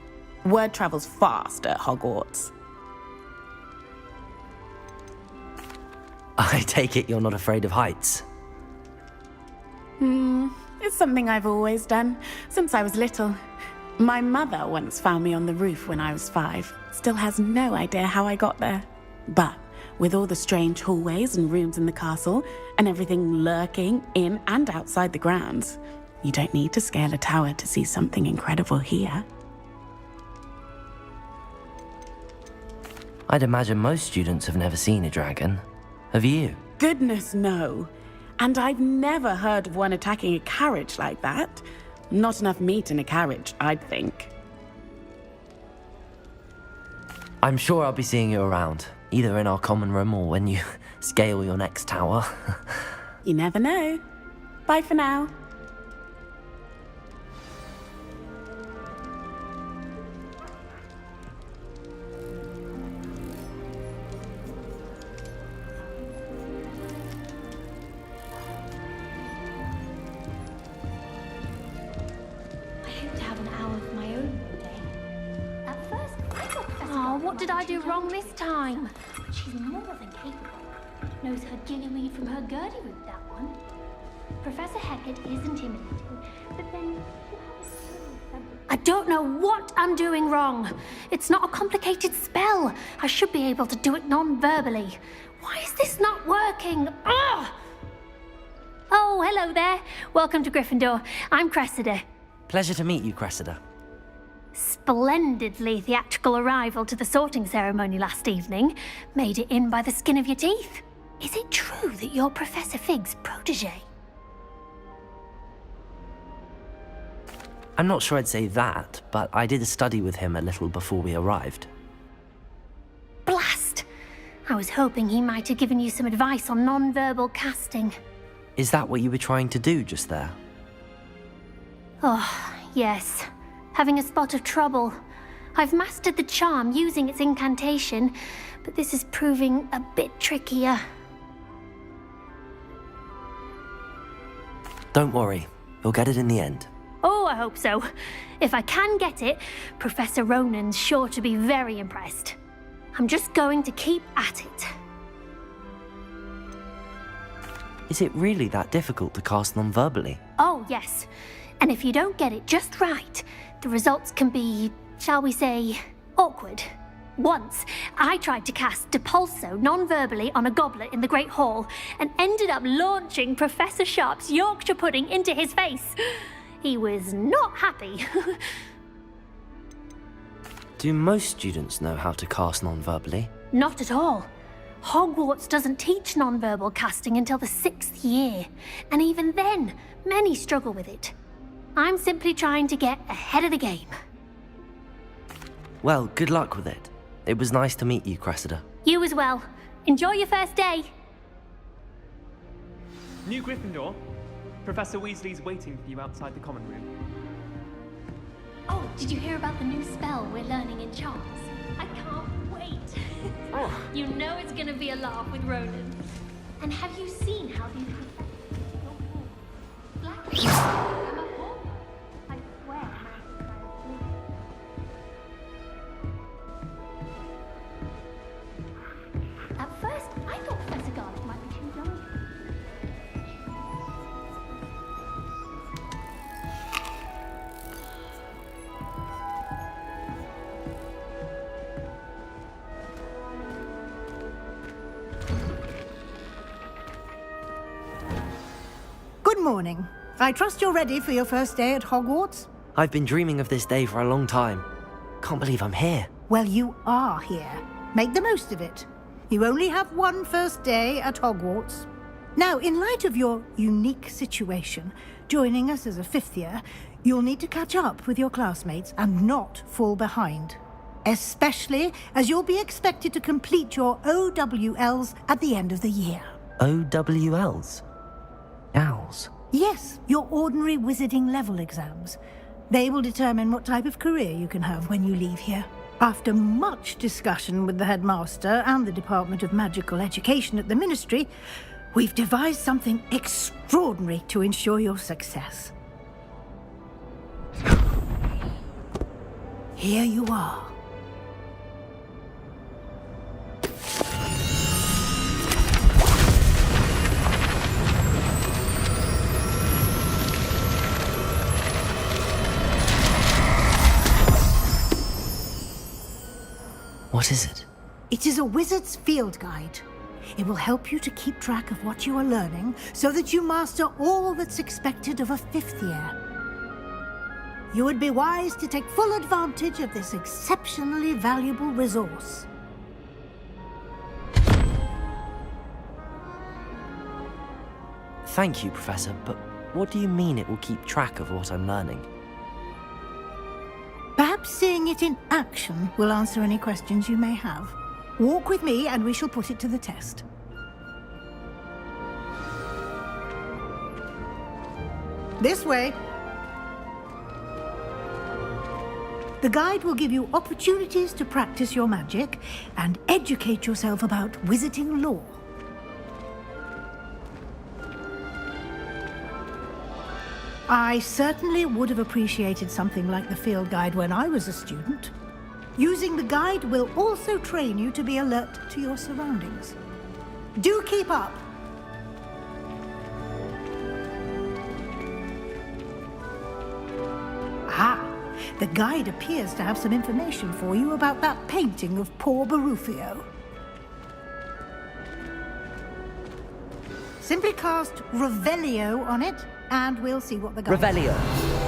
Word travels fast at Hogwarts. I take it you're not afraid of heights. It's something I've always done, since I was little. My mother once found me on the roof when I was 5. Still has no idea how I got there. But with all the strange hallways and rooms in the castle, and everything lurking in and outside the grounds, you don't need to scale a tower to see something incredible here. I'd imagine most students have never seen a dragon. Have you? Goodness, no. And I've never heard of one attacking a carriage like that. Not enough meat in a carriage, I'd think. I'm sure I'll be seeing you around, either in our common room or when you scale your next tower. You never know. Bye for now. What did I do wrong this time? But she's more than capable. Knows her gillyweed from her gurdy root, that one. Professor Hecat is intimidating, but then... I don't know what I'm doing wrong. It's not a complicated spell. I should be able to do it non-verbally. Why is this not working? Ugh! Oh, hello there. Welcome to Gryffindor. I'm Cressida. Pleasure to meet you, Cressida. Splendidly theatrical arrival to the sorting ceremony last evening. Made it in by the skin of your teeth. Is it true that you're Professor Fig's protege? I'm not sure I'd say that, but I did a study with him a little before we arrived. Blast! I was hoping he might have given you some advice on non-verbal casting. Is that what you were trying to do just there? Oh, yes. Having a spot of trouble. I've mastered the charm using its incantation, but this is proving a bit trickier. Don't worry, you'll get it in the end. Oh, I hope so. If I can get it, Professor Ronan's sure to be very impressed. I'm just going to keep at it. Is it really that difficult to cast non-verbally? Oh, yes. And if you don't get it just right, the results can be, shall we say, awkward. Once, I tried to cast Depulso non-verbally on a goblet in the Great Hall and ended up launching Professor Sharp's Yorkshire pudding into his face. He was not happy. Do most students know how to cast non-verbally? Not at all. Hogwarts doesn't teach non-verbal casting until the 6th year, and even then, many struggle with it. I'm simply trying to get ahead of the game. Well, good luck with it. It was nice to meet you, Cressida. You as well. Enjoy your first day. New Gryffindor. Professor Weasley's waiting for you outside the common room. Oh, did you hear about the new spell we're learning in charms? I can't wait. You know it's gonna be a laugh with Ronan. And have you seen how these black I'm a whore. I swear. At first, I thought Professor Garlick might be too young. Good morning. I trust you're ready for your first day at Hogwarts? I've been dreaming of this day for a long time. Can't believe I'm here. Well, you are here. Make the most of it. You only have one first day at Hogwarts. Now, in light of your unique situation, joining us as a fifth year, you'll need to catch up with your classmates and not fall behind. Especially as you'll be expected to complete your OWLs at the end of the year. OWLs? Owls? Yes, your ordinary wizarding level exams. They will determine what type of career you can have when you leave here. After much discussion with the headmaster and the Department of Magical Education at the Ministry, we've devised something extraordinary to ensure your success. Here you are. What is it? It is a wizard's field guide. It will help you to keep track of what you are learning so that you master all that's expected of a fifth year. You would be wise to take full advantage of this exceptionally valuable resource. Thank you, Professor, but what do you mean it will keep track of what I'm learning? Perhaps seeing it in action will answer any questions you may have. Walk with me and we shall put it to the test. This way. The guide will give you opportunities to practice your magic and educate yourself about wizarding lore. I certainly would have appreciated something like the field guide when I was a student. Using the guide will also train you to be alert to your surroundings. Do keep up! Ah, the guide appears to have some information for you about that painting of poor Barufio. Simply cast Revelio on it, and we'll see what the guide Revelio.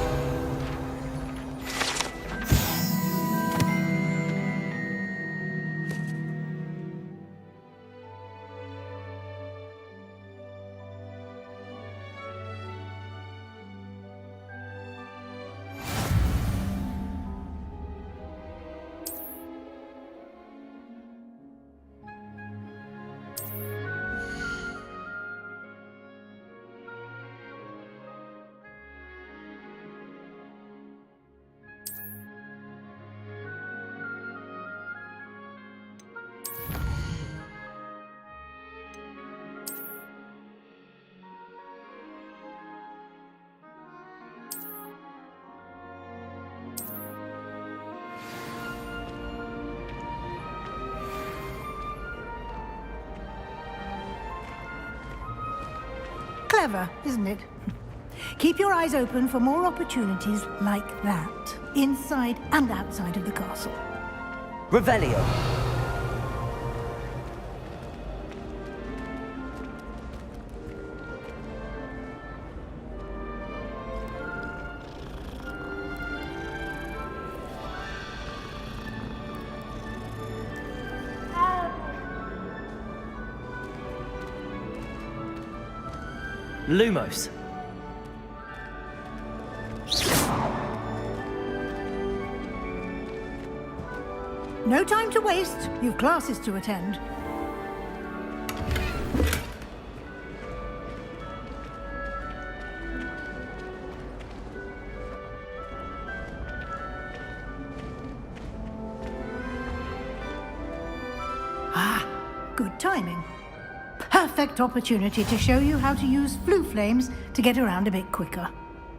Clever, isn't it? Keep your eyes open for more opportunities like that, inside and outside of the castle. Revelio. Lumos. No time to waste. You've classes to attend. Ah, good timing. perfect opportunity to show you how to use flue flames to get around a bit quicker.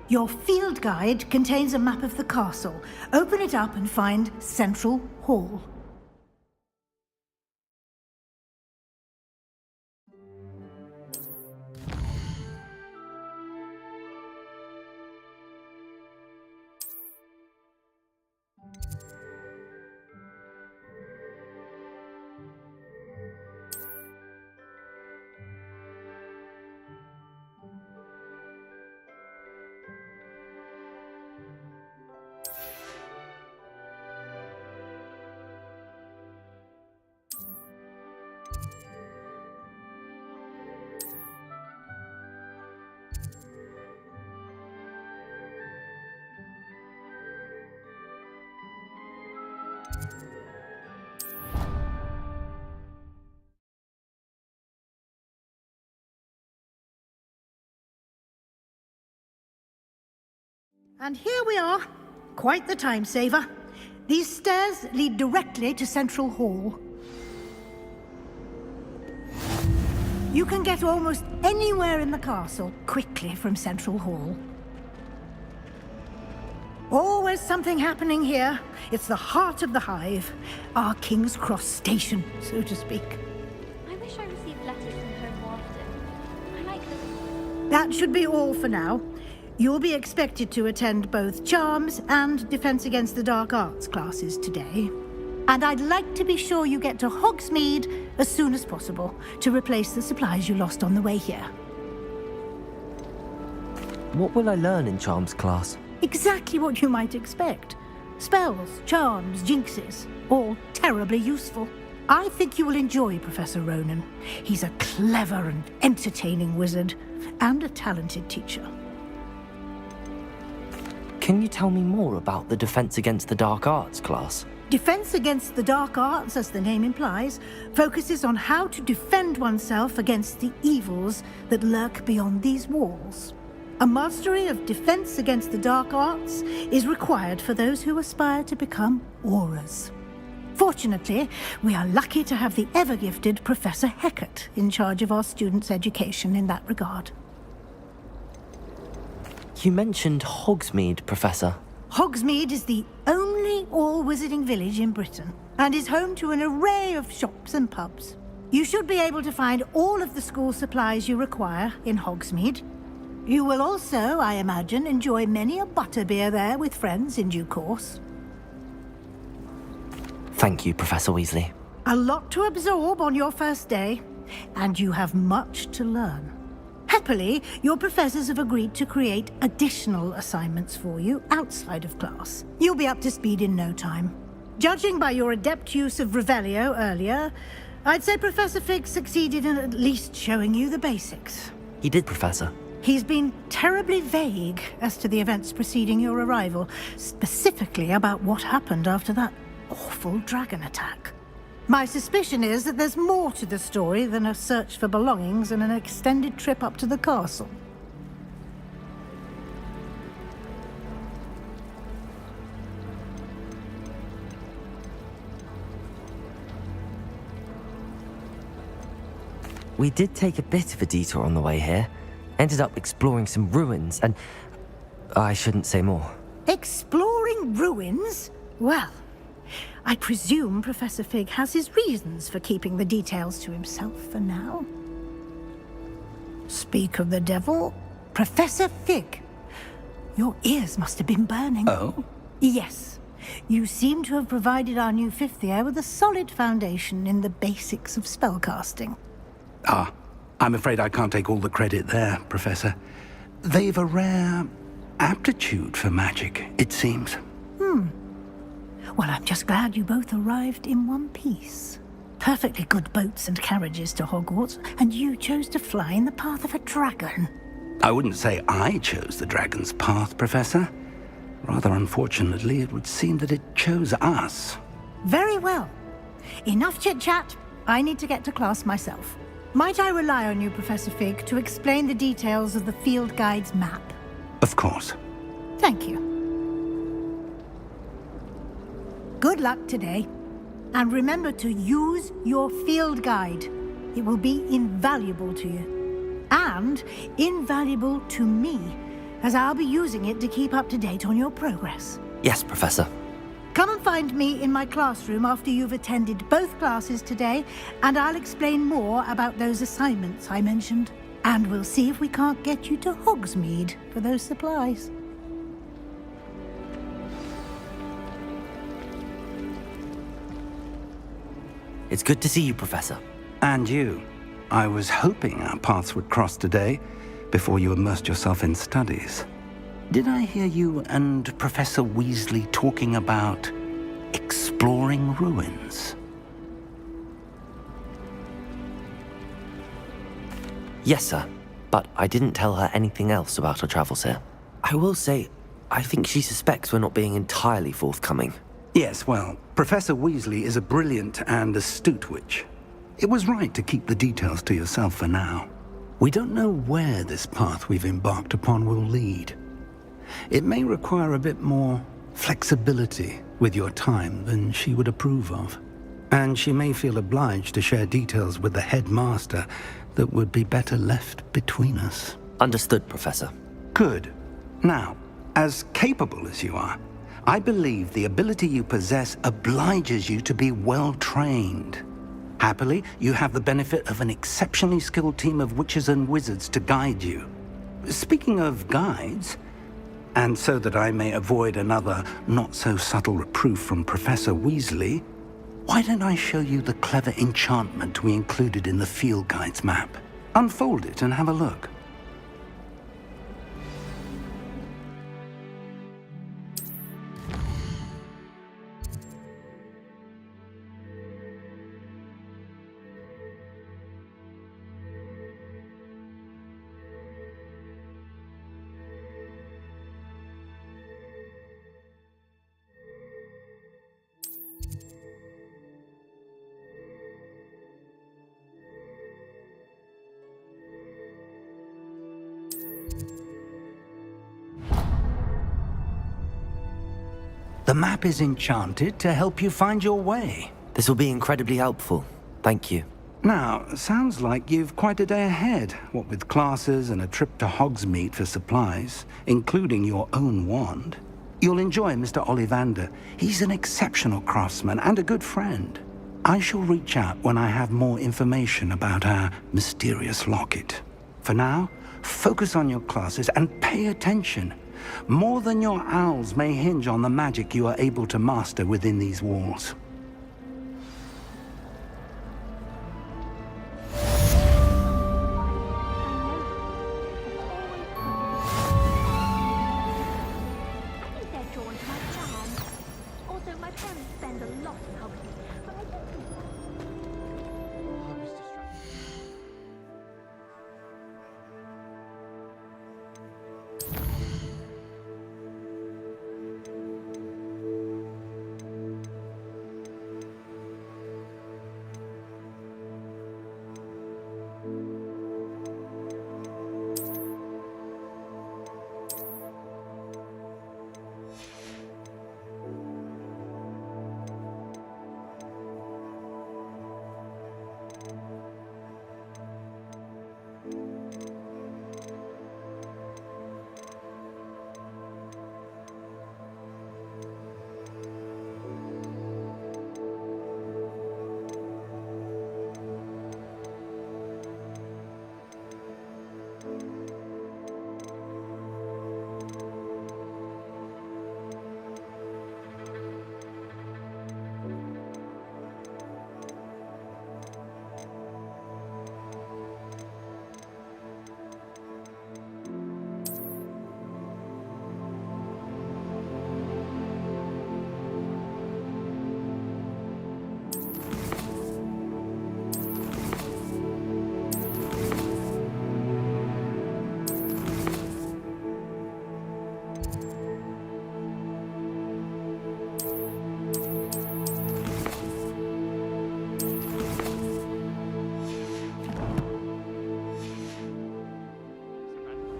Your field guide contains a map of the castle. Open it up and find Central Hall. And here we are. Quite the time saver. These stairs lead directly to Central Hall. You can get almost anywhere in the castle quickly from Central Hall. Always something happening here. It's the heart of the hive. Our King's Cross station, so to speak. I wish I received letters from home more often. I like them. That should be all for now. You'll be expected to attend both Charms and Defense Against the Dark Arts classes today. And I'd like to be sure you get to Hogsmeade as soon as possible to replace the supplies you lost on the way here. What will I learn in Charms class? Exactly what you might expect. Spells, charms, jinxes, all terribly useful. I think you will enjoy Professor Ronan. He's a clever and entertaining wizard, and a talented teacher. Can you tell me more about the Defense Against the Dark Arts class? Defense Against the Dark Arts, as the name implies, focuses on how to defend oneself against the evils that lurk beyond these walls. A mastery of Defense Against the Dark Arts is required for those who aspire to become auras. Fortunately, we are lucky to have the ever-gifted Professor Hecat in charge of our students' education in that regard. You mentioned Hogsmeade, Professor. Hogsmeade is the only all-wizarding village in Britain and is home to an array of shops and pubs. You should be able to find all of the school supplies you require in Hogsmeade. You will also, I imagine, enjoy many a butterbeer there with friends in due course. Thank you, Professor Weasley. A lot to absorb on your first day, and you have much to learn. Happily, your professors have agreed to create additional assignments for you outside of class. You'll be up to speed in no time. Judging by your adept use of Revelio earlier, I'd say Professor Fig succeeded in at least showing you the basics. He did, Professor. He's been terribly vague as to the events preceding your arrival, specifically about what happened after that awful dragon attack. My suspicion is that there's more to the story than a search for belongings and an extended trip up to the castle. We did take a bit of a detour on the way here. Ended up exploring some ruins and... I shouldn't say more. Exploring ruins? Well, I presume Professor Fig has his reasons for keeping the details to himself for now. Speak of the devil, Professor Fig. Your ears must have been burning. Oh? Yes. You seem to have provided our new fifth year with a solid foundation in the basics of spellcasting. Ah, I'm afraid I can't take all the credit there, Professor. They've a rare aptitude for magic, it seems. Well, I'm just glad you both arrived in one piece. Perfectly good boats and carriages to Hogwarts, and you chose to fly in the path of a dragon. I wouldn't say I chose the dragon's path, Professor. Rather unfortunately, it would seem that it chose us. Very well. Enough chit-chat. I need to get to class myself. Might I rely on you, Professor Fig, to explain the details of the field guide's map? Of course. Thank you. Good luck today. And remember to use your field guide. It will be invaluable to you. And invaluable to me, as I'll be using it to keep up to date on your progress. Yes, Professor. Come and find me in my classroom after you've attended both classes today, and I'll explain more about those assignments I mentioned. And we'll see if we can't get you to Hogsmeade for those supplies. It's good to see you, Professor. And you. I was hoping our paths would cross today, before you immersed yourself in studies. Did I hear you and Professor Weasley talking about exploring ruins? Yes, sir. But I didn't tell her anything else about her travels here. I will say, I think she suspects we're not being entirely forthcoming. Yes, well, Professor Weasley is a brilliant and astute witch. It was right to keep the details to yourself for now. We don't know where this path we've embarked upon will lead. It may require a bit more flexibility with your time than she would approve of. And she may feel obliged to share details with the headmaster that would be better left between us. Understood, Professor. Good. Now, as capable as you are, I believe the ability you possess obliges you to be well-trained. Happily, you have the benefit of an exceptionally skilled team of witches and wizards to guide you. Speaking of guides, and so that I may avoid another not-so-subtle reproof from Professor Weasley, why don't I show you the clever enchantment we included in the field guide's map? Unfold it and have a look. The map is enchanted to help you find your way. This will be incredibly helpful. Thank you. Now, sounds like you've quite a day ahead, what with classes and a trip to Hogsmeade for supplies, including your own wand. You'll enjoy Mr. Ollivander. He's an exceptional craftsman and a good friend. I shall reach out when I have more information about our mysterious locket. For now, focus on your classes and pay attention. More than your owls may hinge on the magic you are able to master within these walls.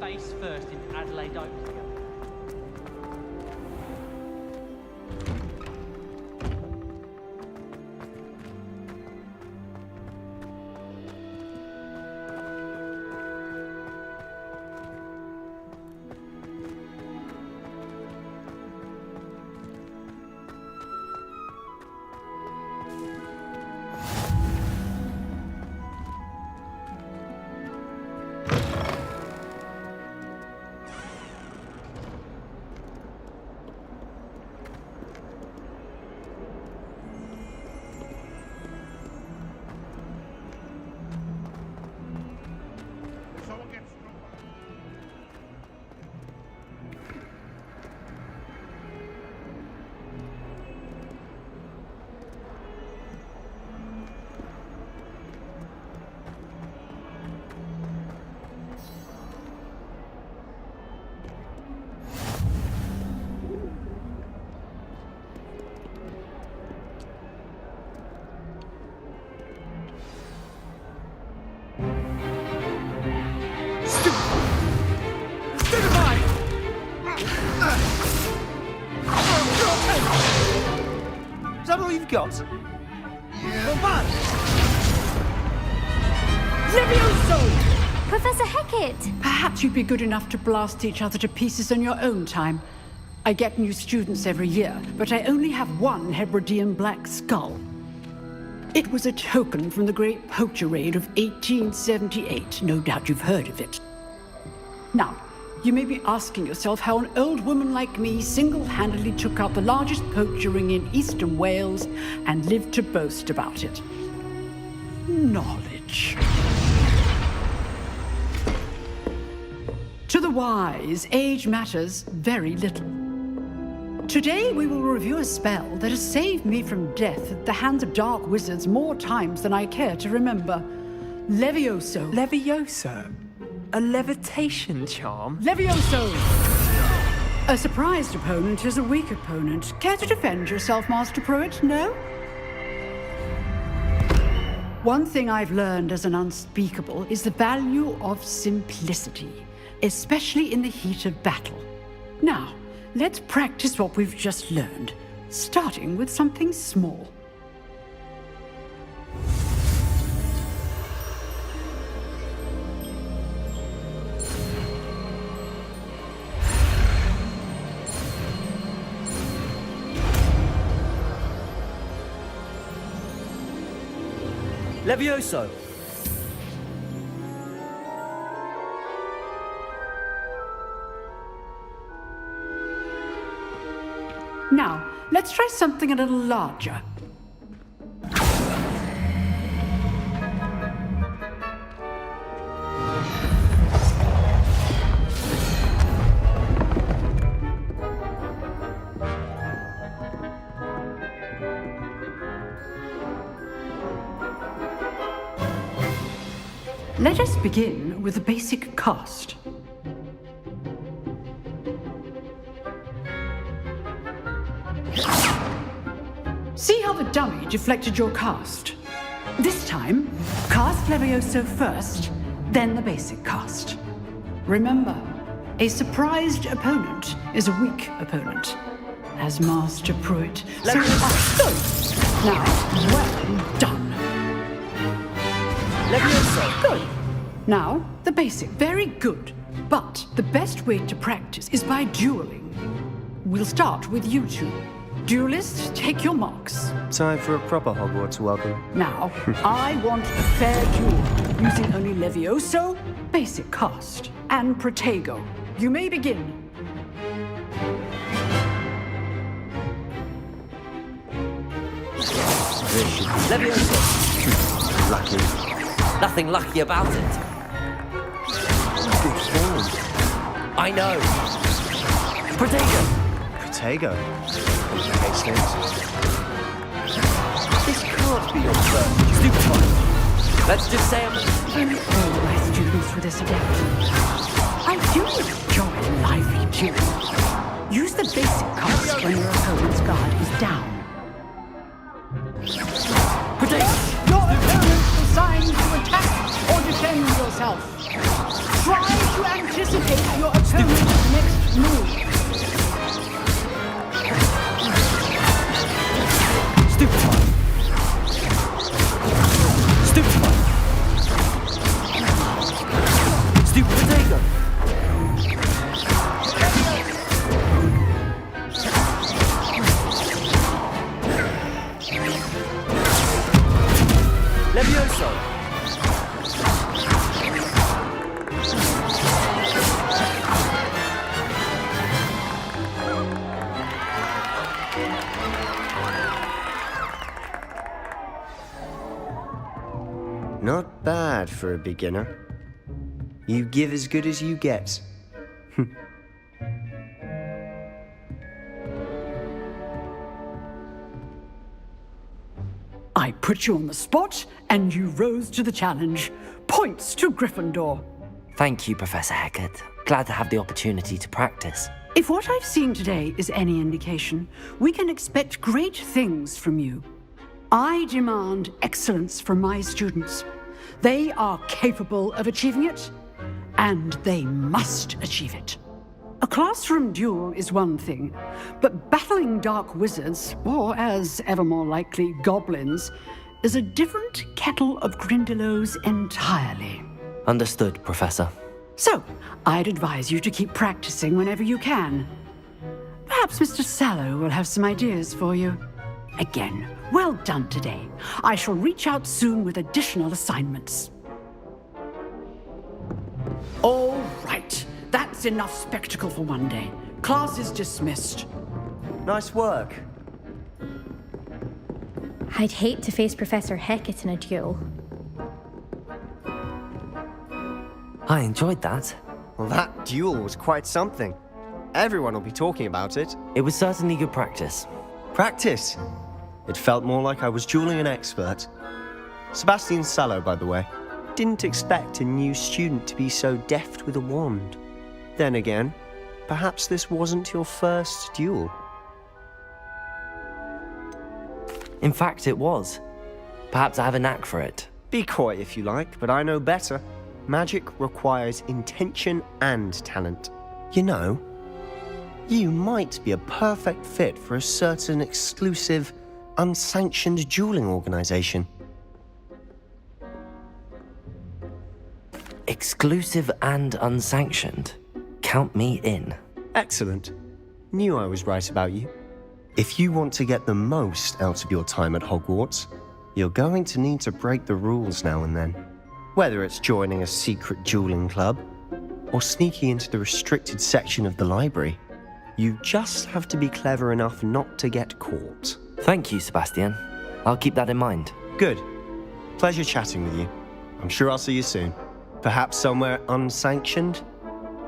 Face first in Adelaide Oaks together. Is that all you've got? Well, man! Levioso! Professor Hackett! Perhaps you'd be good enough to blast each other to pieces on your own time. I get new students every year, but I only have one Hebridean black skull. It was a token from the Great Poacher Raid of 1878. No doubt you've heard of it. Now, you may be asking yourself how an old woman like me single-handedly took out the largest poacher ring in eastern Wales and lived to boast about it. Knowledge. To the wise, age matters very little. Today we will review a spell that has saved me from death at the hands of dark wizards more times than I care to remember. Levioso. Levioso? A levitation charm? Levioso! A surprised opponent is a weak opponent. Care to defend yourself, Master Pruitt? No? One thing I've learned as an unspeakable is the value of simplicity, especially in the heat of battle. Now, let's practice what we've just learned, starting with something small. Levioso! Now, let's try something a little larger. Let us begin with the basic cast. See how the dummy deflected your cast? This time, cast Levioso first, then the basic cast. Remember, a surprised opponent is a weak opponent, as Master Pruitt. Now, well done. Levioso. Good. Now, the basic. Very good. But the best way to practice is by dueling. We'll start with you two. Duelists, take your marks. Time for a proper Hogwarts welcome. Now, I want a fair duel, using only Levioso, basic cast, and Protego. You may begin. Levioso. Lucky. Nothing lucky about it. Good form. I know. Protego. Protego? This can't be your first. Stupid one. Let's just say I'm... All my students with this again. I do enjoy lively duels. Use the basic cast when your opponent's guard is down. Protego. Your opponent assigns to attack or defend yourself. Try to anticipate your opponent's next move. Stupid one. Stupid one. Stupid Protego. Levioso. Not bad for a beginner. You give as good as you get. I put you on the spot, and you rose to the challenge. Points to Gryffindor. Thank you, Professor Hackett. Glad to have the opportunity to practice. If what I've seen today is any indication, we can expect great things from you. I demand excellence from my students. They are capable of achieving it, and they must achieve it. A classroom duel is one thing, but battling dark wizards, or as ever more likely, goblins, is a different kettle of Grindylows entirely. Understood, Professor. So, I'd advise you to keep practicing whenever you can. Perhaps Mr. Sallow will have some ideas for you. Again, well done today. I shall reach out soon with additional assignments. All right. That's enough spectacle for one day. Class is dismissed. Nice work. I'd hate to face Professor Hecat in a duel. I enjoyed that. Well, that duel was quite something. Everyone will be talking about it. It was certainly good practice. Practice? It felt more like I was dueling an expert. Sebastian Sallow, by the way. Didn't expect a new student to be so deft with a wand. Then again, perhaps this wasn't your first duel. In fact, it was. Perhaps I have a knack for it. Be coy if you like, but I know better. Magic requires intention and talent. You know, you might be a perfect fit for a certain exclusive, unsanctioned dueling organization. Exclusive and unsanctioned. Count me in. Excellent. Knew I was right about you. If you want to get the most out of your time at Hogwarts, you're going to need to break the rules now and then. Whether it's joining a secret dueling club or sneaking into the restricted section of the library, you just have to be clever enough not to get caught. Thank you, Sebastian. I'll keep that in mind. Good. Pleasure chatting with you. I'm sure I'll see you soon. Perhaps somewhere unsanctioned?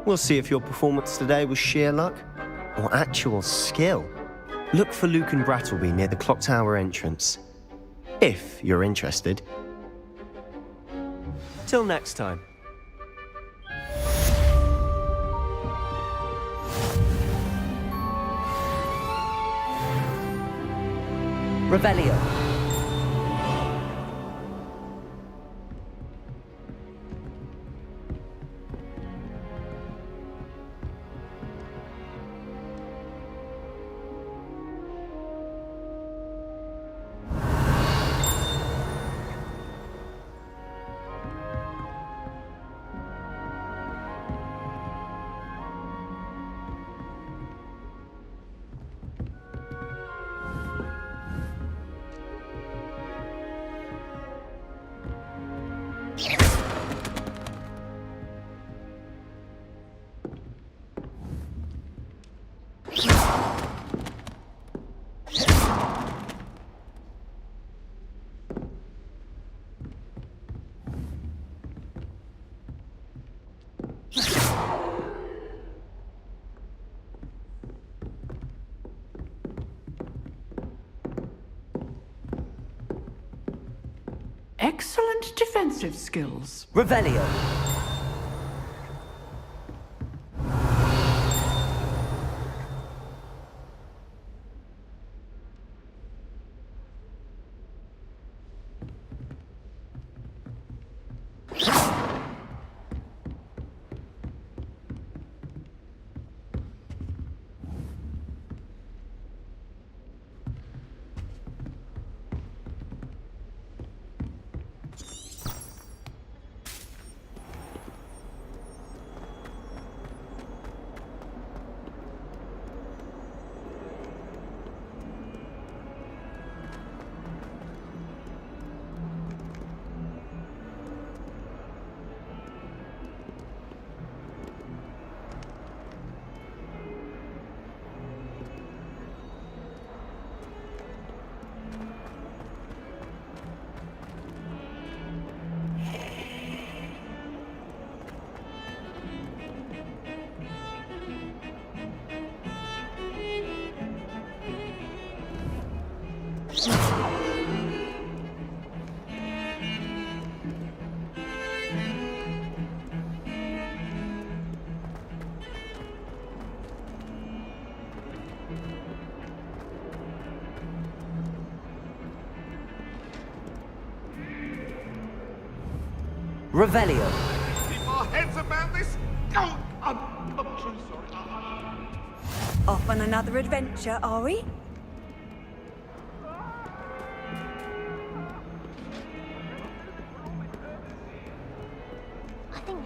We'll see if your performance today was sheer luck or actual skill. Look for Luke and Brattleby near the clock tower entrance, if you're interested. Till next time. Revelio. Excellent defensive skills. Revelio. Revelio. Keep our heads about this. Oh, I'm so sorry. Off on another adventure, are we? I think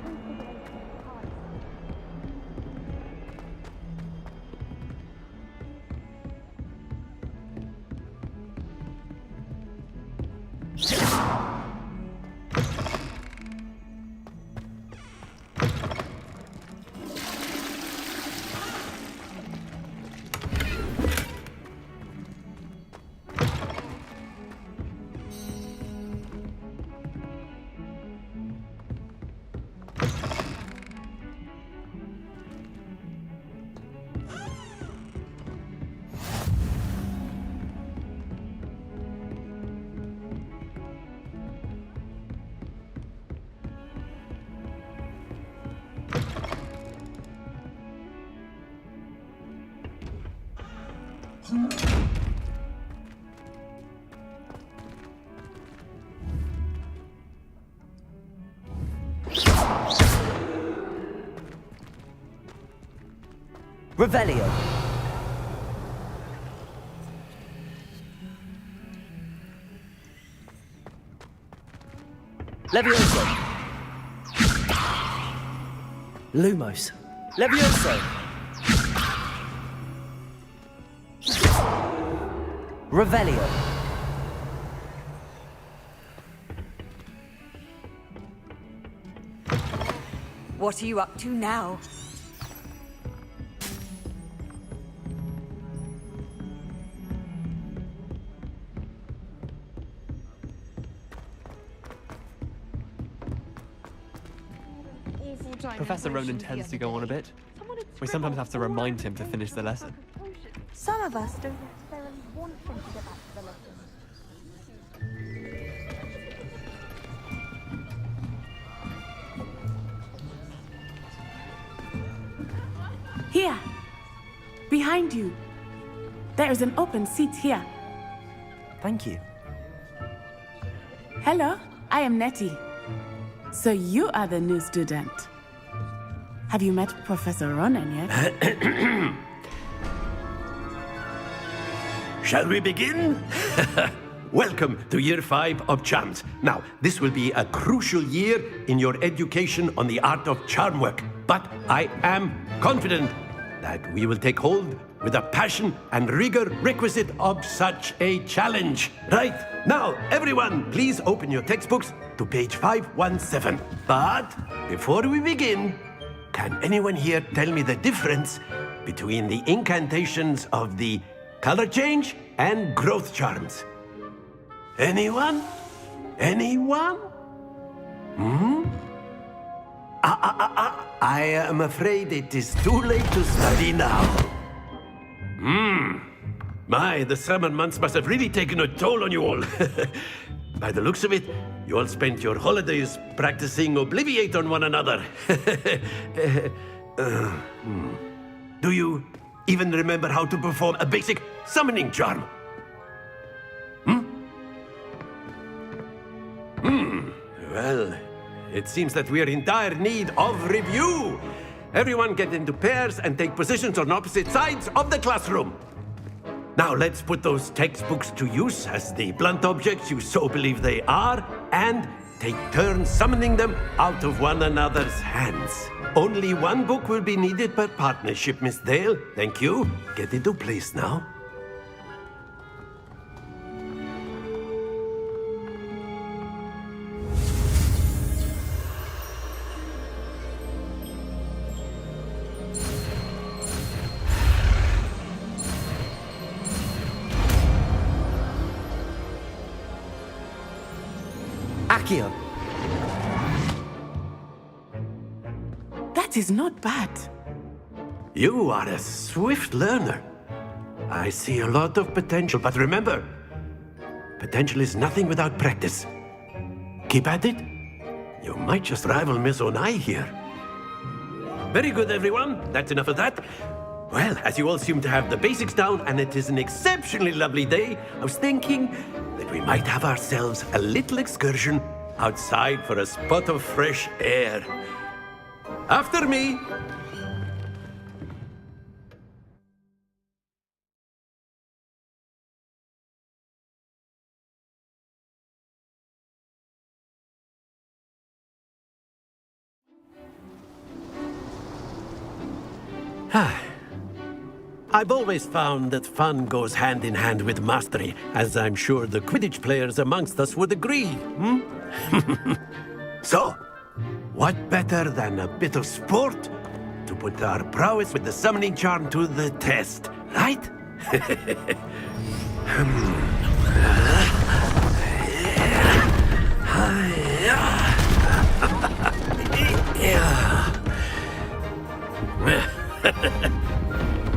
Revelio. Levioso. Lumos. Levioso. Revelio. What are you up to now? Professor Ronan tends to go on a bit. We sometimes have to remind him to finish the lesson. some of us don't necessarily want him to get back to the lesson. Here! Behind you! There is an open seat here. Thank you. Hello, I am Nettie. So you are the new student. Have you met Professor Ronan yet? Shall we begin? Welcome to Year 5 of Charms. Now, this will be a crucial year in your education on the art of charm work. But I am confident that we will take hold with the passion and rigor requisite of such a challenge. Right, now, everyone, please open your textbooks to page 517. But before we begin, can anyone here tell me the difference between the incantations of the color change and growth charms? Anyone? Anyone? I am afraid it is too late to study now. My, the summer months must have really taken a toll on you all. By the looks of it, you all spent your holidays practicing Obliviate on one another. Do you even remember how to perform a basic summoning charm? Well, it seems that we are in dire need of review. Everyone get into pairs and take positions on opposite sides of the classroom. Now let's put those textbooks to use as the blunt objects you so believe they are, and take turns summoning them out of one another's hands. Only one book will be needed per partnership, Miss Dale. Thank you. Get into place now. Accio. That is not bad. You are a swift learner. I see a lot of potential, but remember, potential is nothing without practice. Keep at it. You might just rival Miss Onai here. Very good, everyone. That's enough of that. Well, as you all seem to have the basics down, and it is an exceptionally lovely day, I was thinking that we might have ourselves a little excursion outside for a spot of fresh air. After me. I've always found that fun goes hand in hand with mastery, as I'm sure the Quidditch players amongst us would agree. So, what better than a bit of sport to put our prowess with the summoning charm to the test, right?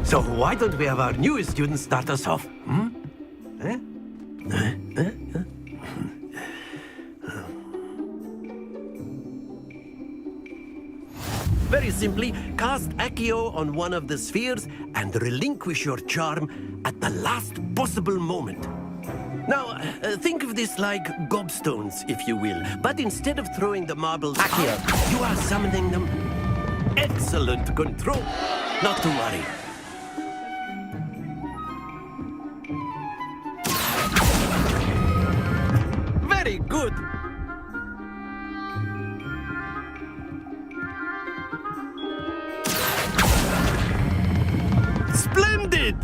So why don't we have our newest student start us off? Very simply, cast Accio on one of the spheres and relinquish your charm at the last possible moment. Now, think of this like gobstones, if you will. But instead of throwing the marbles out, you are summoning them. Excellent control. Not to worry. Very good. Splendid!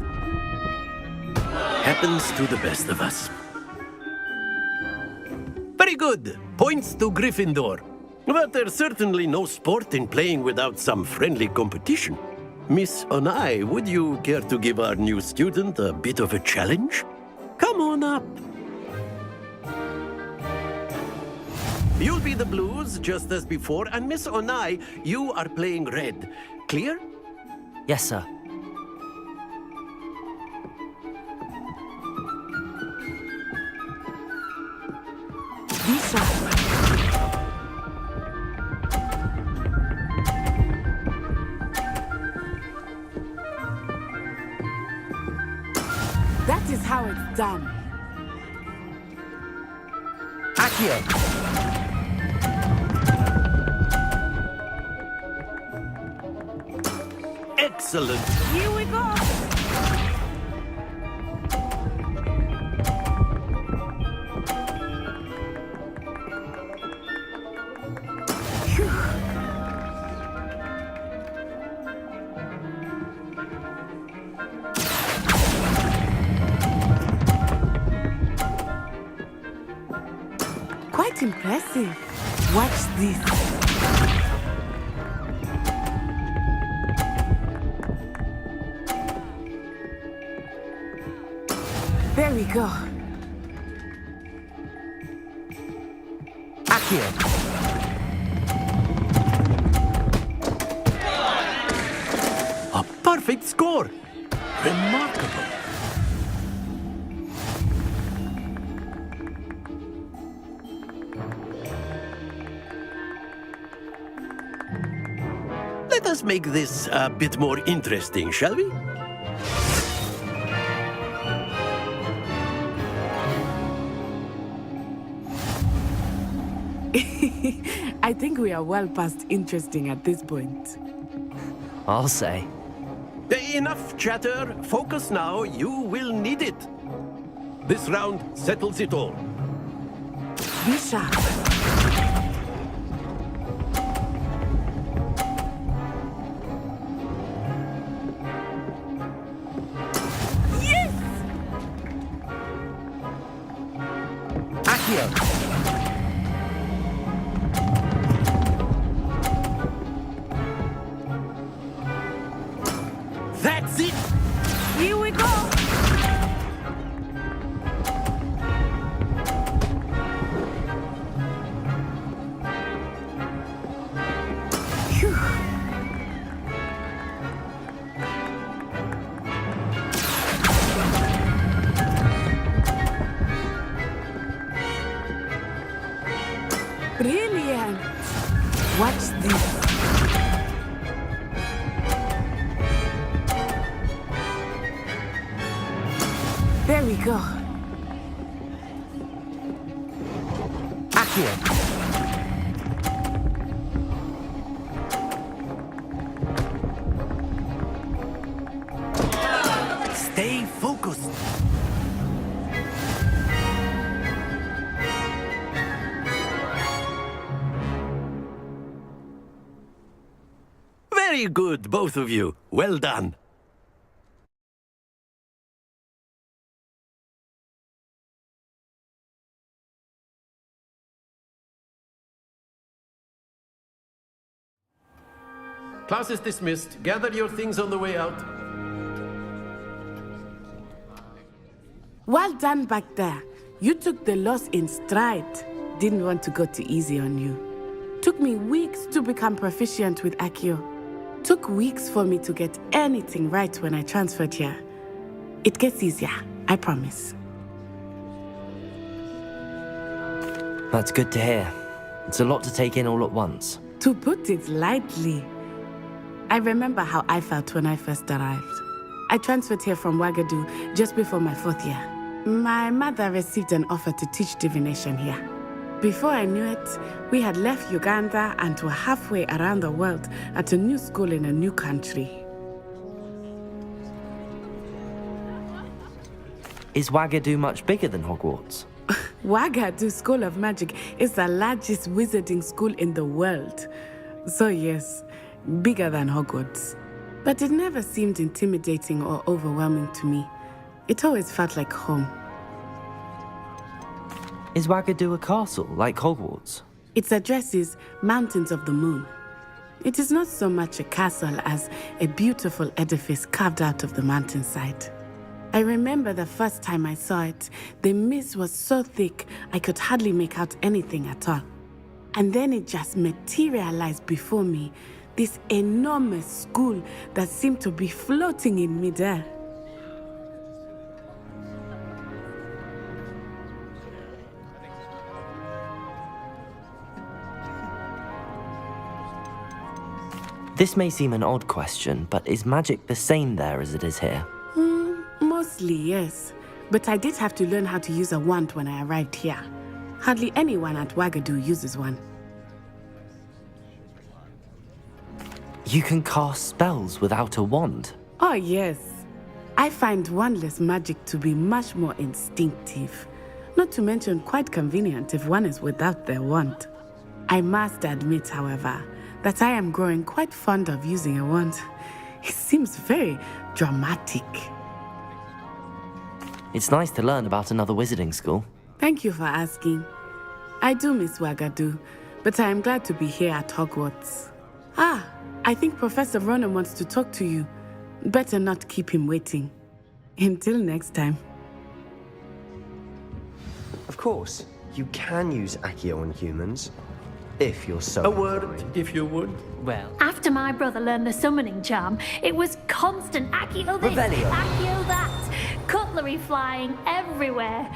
Happens to the best of us. Very good. Points to Gryffindor. But there's certainly no sport in playing without some friendly competition. Miss Onai, would you care to give our new student a bit of a challenge? Come on up. You'll be the blues, just as before, and Miss Onai, you are playing red. Clear? Yes, sir. That is how it's done. Accio! Excellent. Here we go. Quite impressive. Watch this. There we go. Accio! A perfect score. Remarkable. Let us make this a bit more interesting, shall we? I think we are well past interesting at this point. I'll say. Enough chatter. Focus now. You will need it. This round settles it all. Be sharp. Yes! Accio! That's it! Here we go. Phew. Brilliant. Watch this. There we go. Accio! Stay focused. Very good, both of you. Well done. Class is dismissed. Gather your things on the way out. Well done back there. You took the loss in stride. Didn't want to go too easy on you. Took me weeks to become proficient with Accio. Took weeks for me to get anything right when I transferred here. It gets easier, I promise. That's good to hear. It's a lot to take in all at once. To put it lightly, I remember how I felt when I first arrived. I transferred here from Ouagadougou just before my 4th year. My mother received an offer to teach divination here. Before I knew it, we had left Uganda and were halfway around the world at a new school in a new country. Is Ouagadougou much bigger than Hogwarts? Ouagadougou School of Magic is the largest wizarding school in the world. So yes, bigger than Hogwarts. But it never seemed intimidating or overwhelming to me. It always felt like home. Is Ouagadougou a castle, like Hogwarts? Its address is Mountains of the Moon. It is not so much a castle as a beautiful edifice carved out of the mountainside. I remember the first time I saw it, the mist was so thick I could hardly make out anything at all. And then it just materialized before me, this enormous school that seemed to be floating in midair. This may seem an odd question, but is magic the same there as it is here? Mostly, yes. But I did have to learn how to use a wand when I arrived here. Hardly anyone at Ouagadougou uses one. You can cast spells without a wand? Oh, yes. I find wandless magic to be much more instinctive. Not to mention quite convenient if one is without their wand. I must admit, however, that I am growing quite fond of using a wand. It seems very dramatic. It's nice to learn about another wizarding school. Thank you for asking. I do miss Ouagadougou, but I am glad to be here at Hogwarts. Ah, I think Professor Ronan wants to talk to you. Better not keep him waiting. Until next time. Of course, you can use Accio on humans, if you're so A word, if you would. Well, After my brother learned the summoning charm, it was constant Accio this, Revelio. Accio that, cutlery flying everywhere.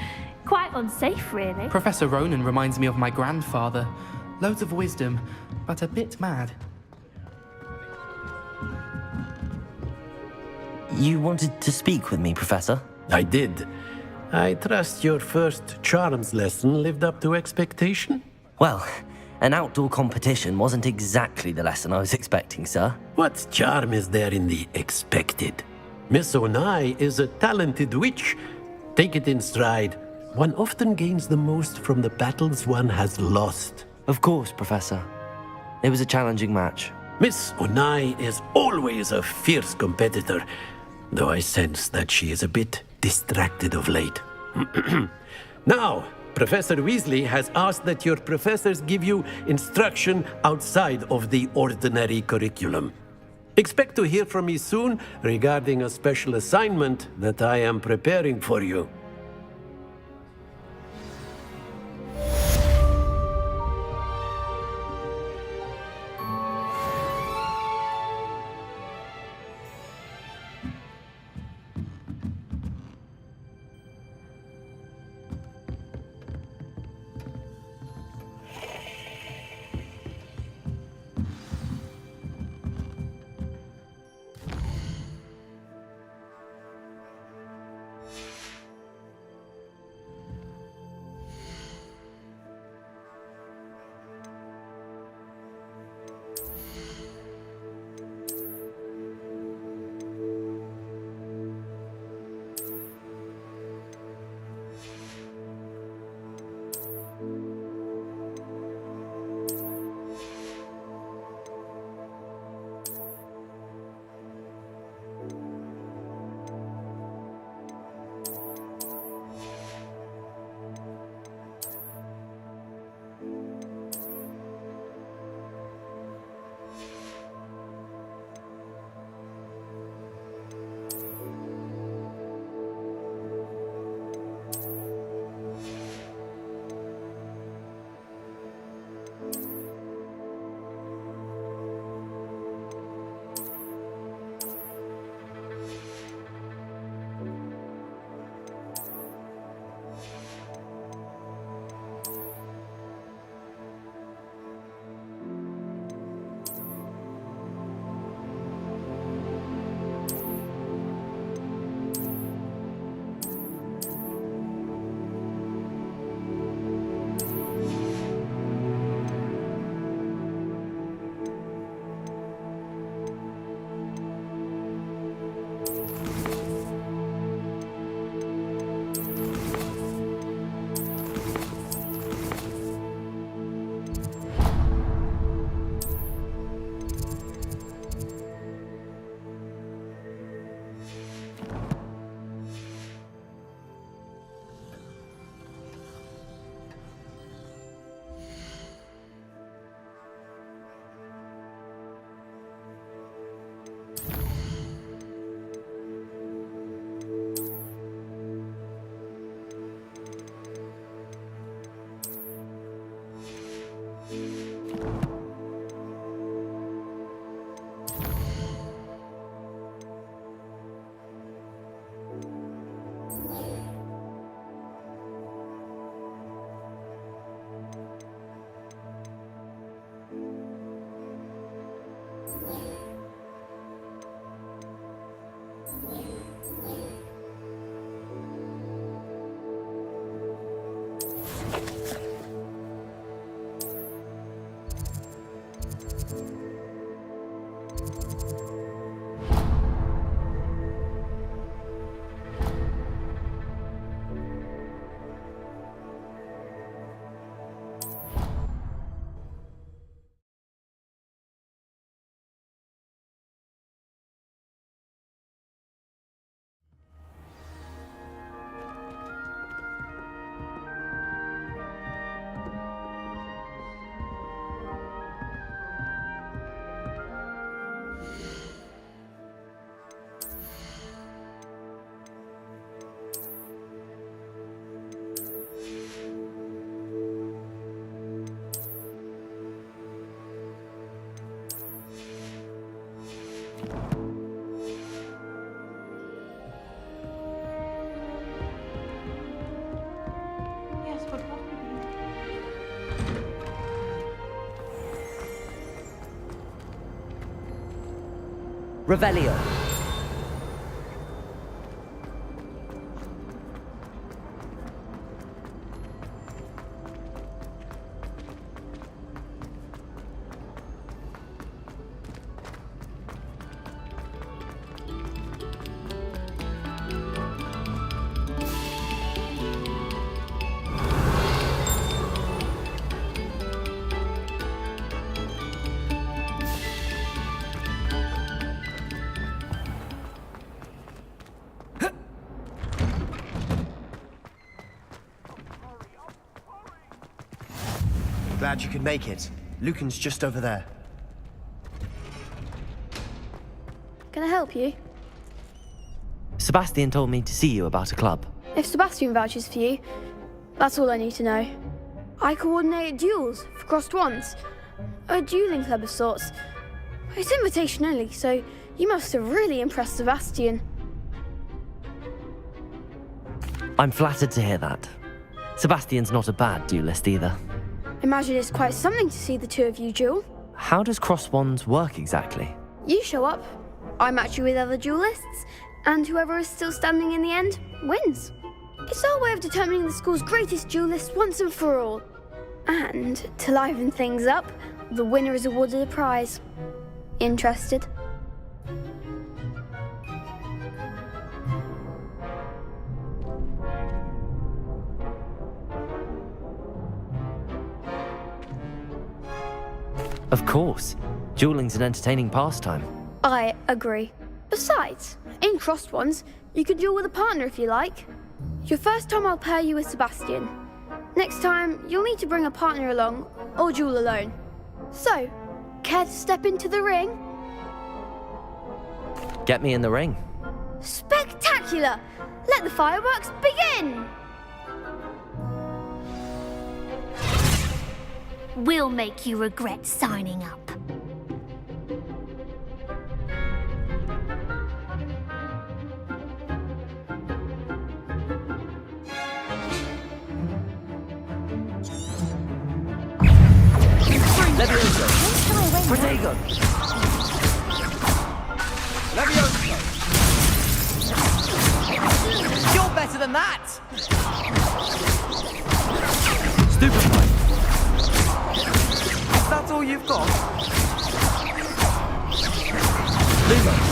Quite unsafe, really. Professor Ronan reminds me of my grandfather. Loads of wisdom, but a bit mad. You wanted to speak with me, Professor? I did. I trust your first charms lesson lived up to expectation? Well, an outdoor competition wasn't exactly the lesson I was expecting, sir. What charm is there in the expected? Miss Onai is a talented witch. Take it in stride. One often gains the most from the battles one has lost. Of course, Professor. It was a challenging match. Miss Onai is always a fierce competitor, though I sense that she is a bit distracted of late. Now, Professor Weasley has asked that your professors give you instruction outside of the ordinary curriculum. Expect to hear from me soon regarding a special assignment that I am preparing for you. Revelio. Glad you could make it. Lucan's just over there. Can I help you? Sebastian told me to see you about a club. If Sebastian vouches for you, that's all I need to know. I coordinate duels for crossed wands. A dueling club of sorts. It's invitation only, so you must have really impressed Sebastian. I'm flattered to hear that. Sebastian's not a bad duelist either. Imagine it's quite something to see the two of you duel. How does cross wands work exactly? You show up, I match you with other duelists, and whoever is still standing in the end wins. It's our way of determining the school's greatest duelist once and for all. And to liven things up, the winner is awarded a prize. Interested? Of course. Dueling's an entertaining pastime. I agree. Besides, in crossed ones, you can duel with a partner if you like. Your first time I'll pair you with Sebastian. Next time, you'll need to bring a partner along, or duel alone. So, care to step into the ring? Get me in the ring. Spectacular! Let the fireworks begin! We'll make you regret signing up. Levioso! Protego! Levioso! You're better than that! Stupefy! That's all you've got? Lumos!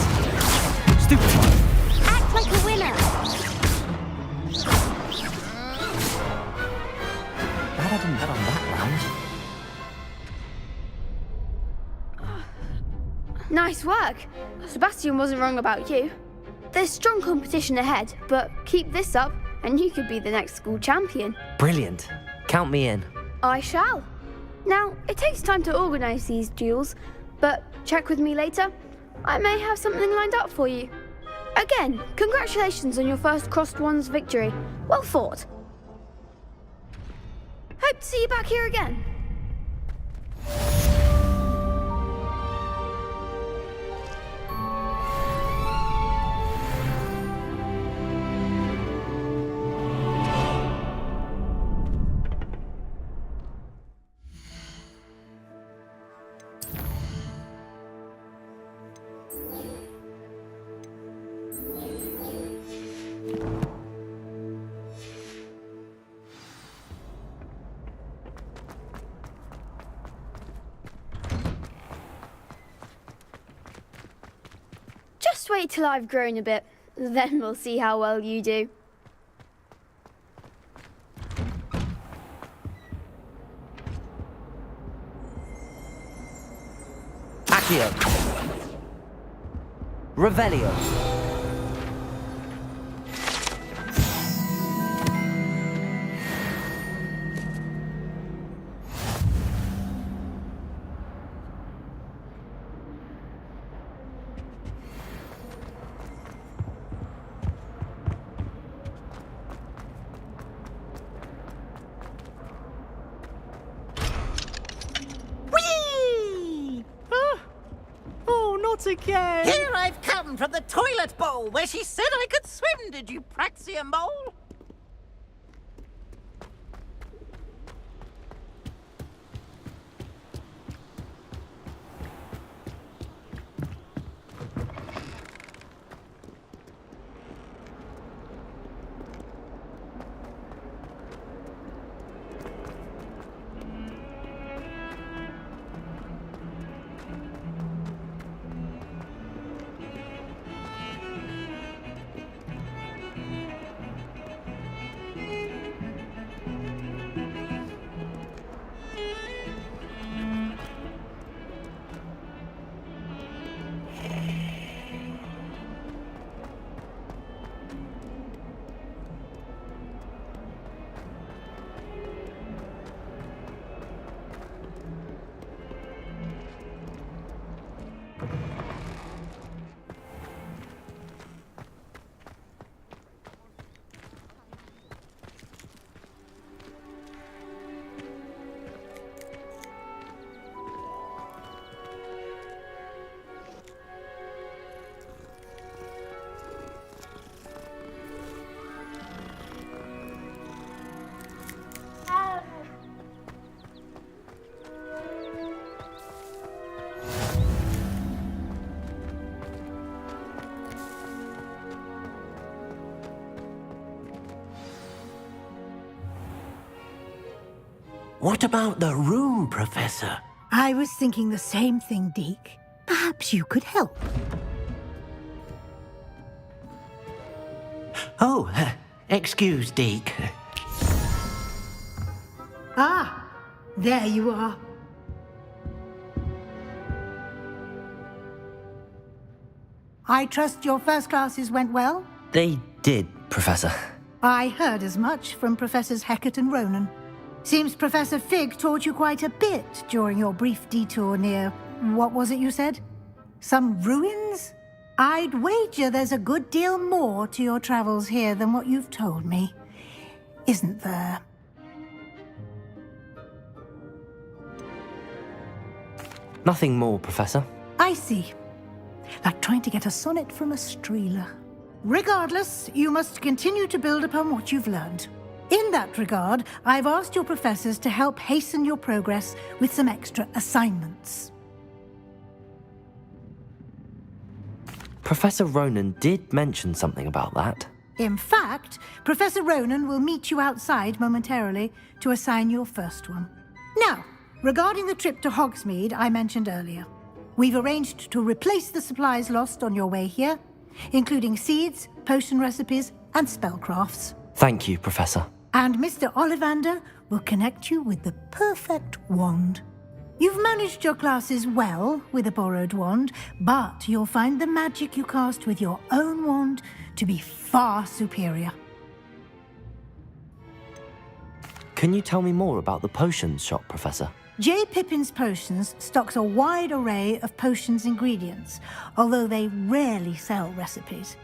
Stupefy! Act like a winner! Glad I didn't bet on that round. Nice work. Sebastian wasn't wrong about you. There's strong competition ahead, but keep this up and you could be the next school champion. Brilliant. Count me in. I shall. Now, it takes time to organise these duels, but check with me later. I may have something lined up for you. Again, congratulations on your first crossed wands victory. Well fought. Hope to see you back here again. Just wait till I've grown a bit. Then we'll see how well you do. Accio. Revelio. Again. Here I've come from the toilet bowl where she said I could swim, did you Praxia mole? What about the room, Professor? I was thinking the same thing, Deke. Perhaps you could help. Oh, excuse, Deke. Ah, there you are. I trust your first classes went well? They did, Professor. I heard as much from Professors Hecat and Ronan. Seems Professor Fig taught you quite a bit during your brief detour near... what was it you said? Some ruins? I'd wager there's a good deal more to your travels here than what you've told me. Isn't there? Nothing more, Professor. I see. Like trying to get a sonnet from a streeler. Regardless, you must continue to build upon what you've learned. In that regard, I've asked your professors to help hasten your progress with some extra assignments. Professor Ronan did mention something about that. In fact, Professor Ronan will meet you outside momentarily to assign your first one. Now, regarding the trip to Hogsmeade I mentioned earlier, we've arranged to replace the supplies lost on your way here, including seeds, potion recipes, and spellcrafts. Thank you, Professor. And Mr. Ollivander will connect you with the perfect wand. You've managed your classes well with a borrowed wand, but you'll find the magic you cast with your own wand to be far superior. Can you tell me more about the potions shop, Professor? J. Pippin's Potions stocks a wide array of potions ingredients, although they rarely sell recipes.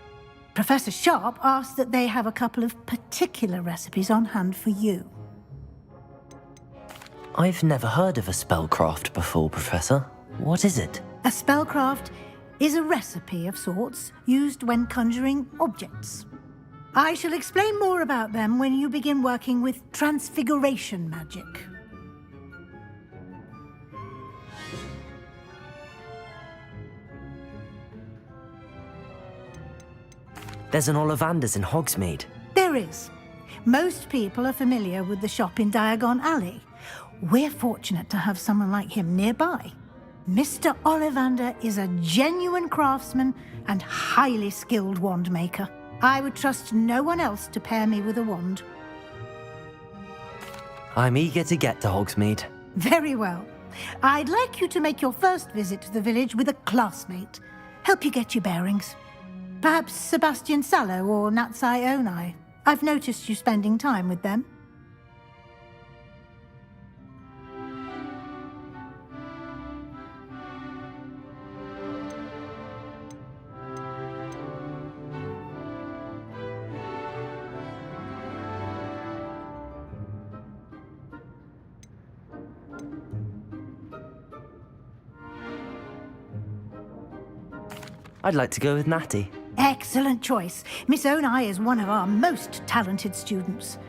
Professor Sharp asked that they have a couple of particular recipes on hand for you. I've never heard of a spellcraft before, Professor. What is it? A spellcraft is a recipe of sorts used when conjuring objects. I shall explain more about them when you begin working with transfiguration magic. There's an Ollivander's in Hogsmeade. There is. Most people are familiar with the shop in Diagon Alley. We're fortunate to have someone like him nearby. Mr. Ollivander is a genuine craftsman and highly skilled wand maker. I would trust no one else to pair me with a wand. I'm eager to get to Hogsmeade. Very well. I'd like you to make your first visit to the village with a classmate. Help you get your bearings. Perhaps Sebastian Sallow or Natsai Onai. I've noticed you spending time with them. I'd like to go with Natty. Excellent choice. Miss Onai is one of our most talented students.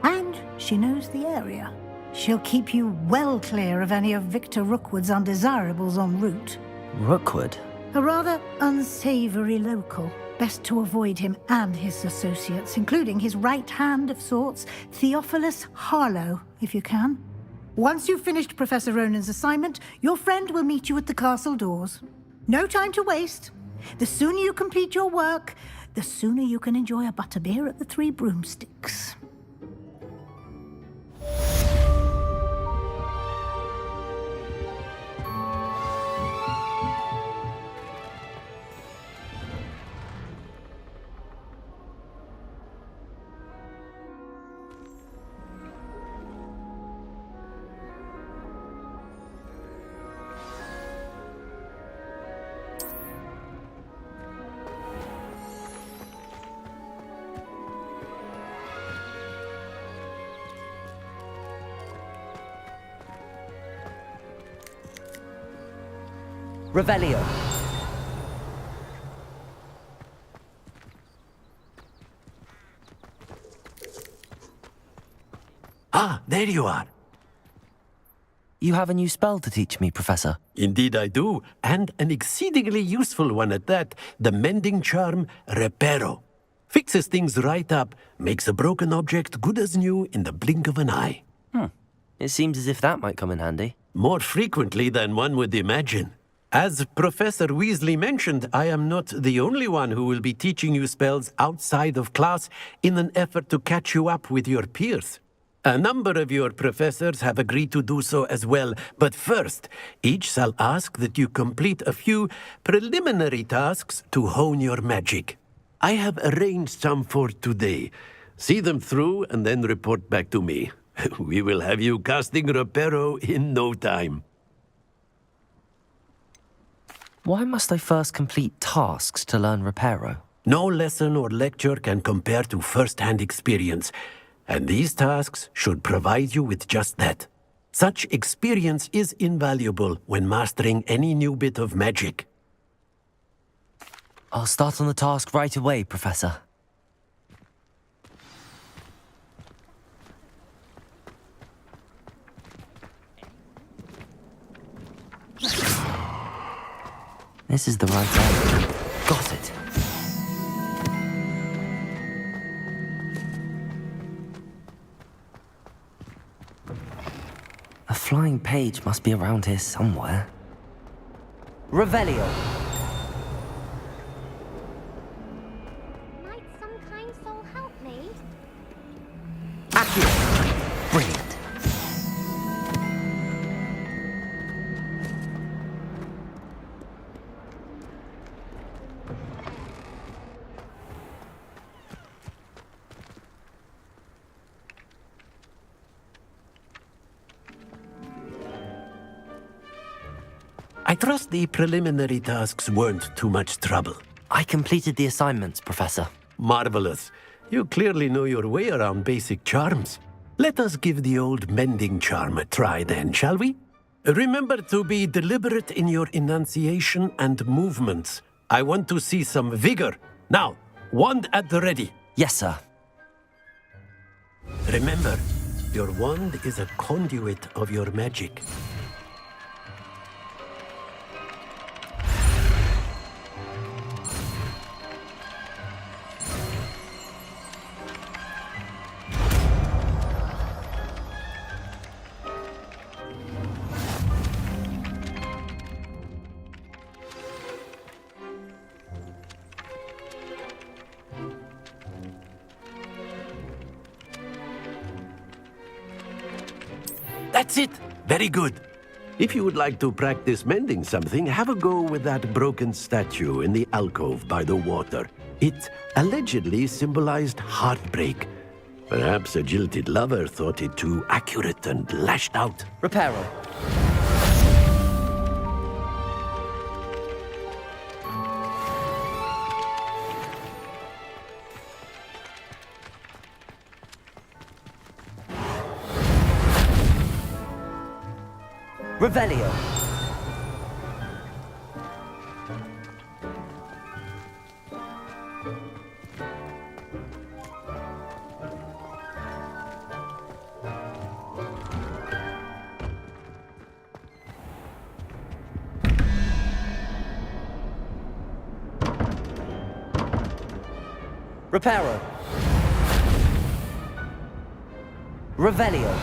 And she knows the area. She'll keep you well clear of any of Victor Rookwood's undesirables en route. Rookwood? A rather unsavory local. Best to avoid him and his associates, including his right hand of sorts, Theophilus Harlow, if you can. Once you've finished Professor Ronan's assignment, your friend will meet you at the castle doors. No time to waste. The sooner you complete your work, the sooner you can enjoy a butterbeer at the Three Broomsticks. Revelio. Ah, there you are. You have a new spell to teach me, Professor. Indeed I do, and an exceedingly useful one at that. The mending charm, Reparo. Fixes things right up, makes a broken object good as new in the blink of an eye. It seems as if that might come in handy. More frequently than one would imagine. As Professor Weasley mentioned, I am not the only one who will be teaching you spells outside of class in an effort to catch you up with your peers. A number of your professors have agreed to do so as well, but first, each shall ask that you complete a few preliminary tasks to hone your magic. I have arranged some for today. See them through and then report back to me. We will have you casting Reparo in no time. Why must I first complete tasks to learn Reparo? No lesson or lecture can compare to first-hand experience, and these tasks should provide you with just that. Such experience is invaluable when mastering any new bit of magic. I'll start on the task right away, Professor. This is the right way. Got it. A flying page must be around here somewhere. Revelio. Might some kind soul help me? Accio. Brilliant. I trust the preliminary tasks weren't too much trouble. I completed the assignments, Professor. Marvelous. You clearly know your way around basic charms. Let us give the old mending charm a try then, shall we? Remember to be deliberate in your enunciation and movements. I want to see some vigor. Now, wand at the ready. Yes, sir. Remember, your wand is a conduit of your magic. That's it. Very good. If you would like to practice mending something, have a go with that broken statue in the alcove by the water. It allegedly symbolized heartbreak. Perhaps a jilted lover thought it too accurate and lashed out. Reparo. Revelio. Reparo. Revelio.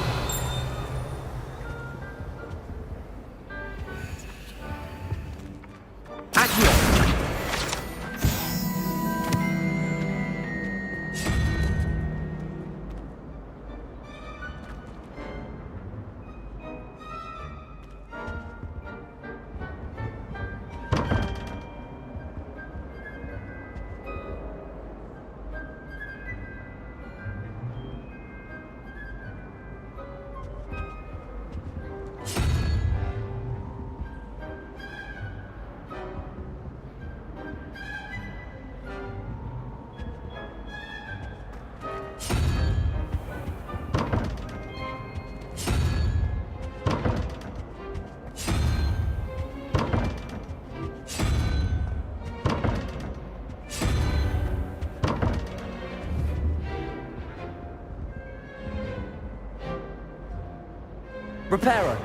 Reparo.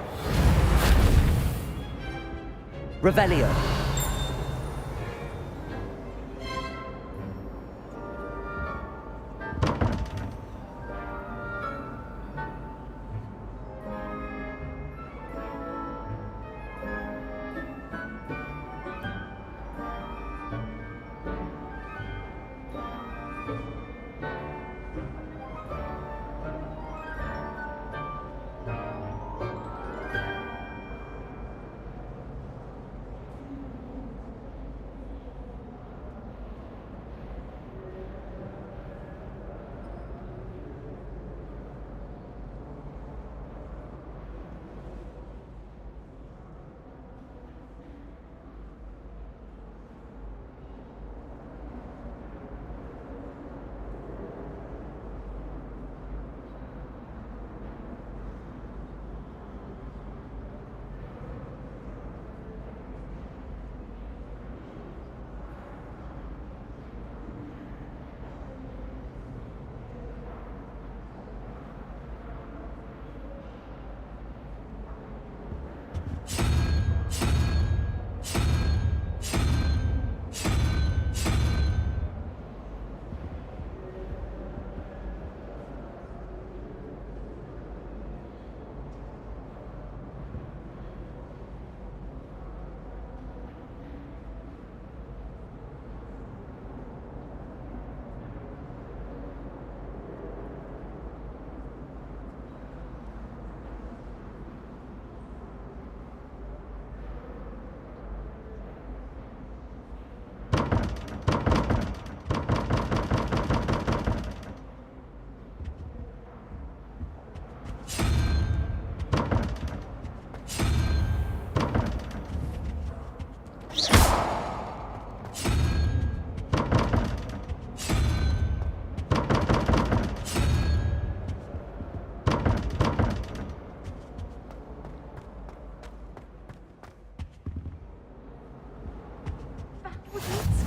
Revelio.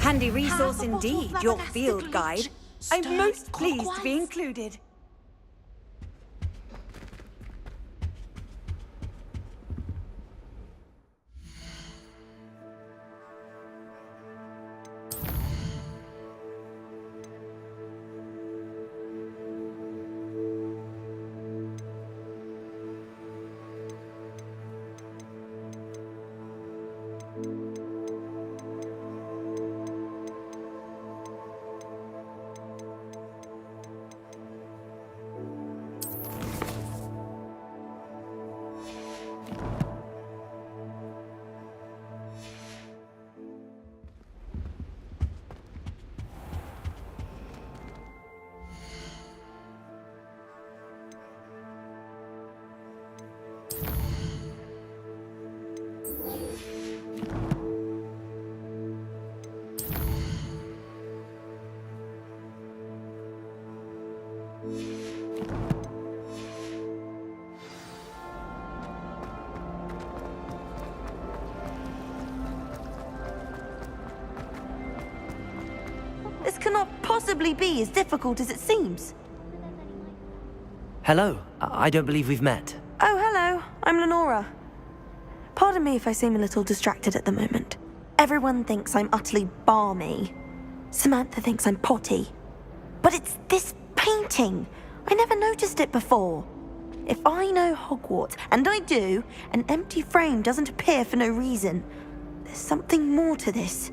Handy resource indeed, your field guide. I'm most pleased to be included. This cannot possibly be as difficult as it seems. Hello. I don't believe we've met. Oh, hello. I'm Lenora. Pardon me if I seem a little distracted at the moment. Everyone thinks I'm utterly balmy. Samantha thinks I'm potty. But it's this painting. I never noticed it before. If I know Hogwarts, and I do, an empty frame doesn't appear for no reason. There's something more to this.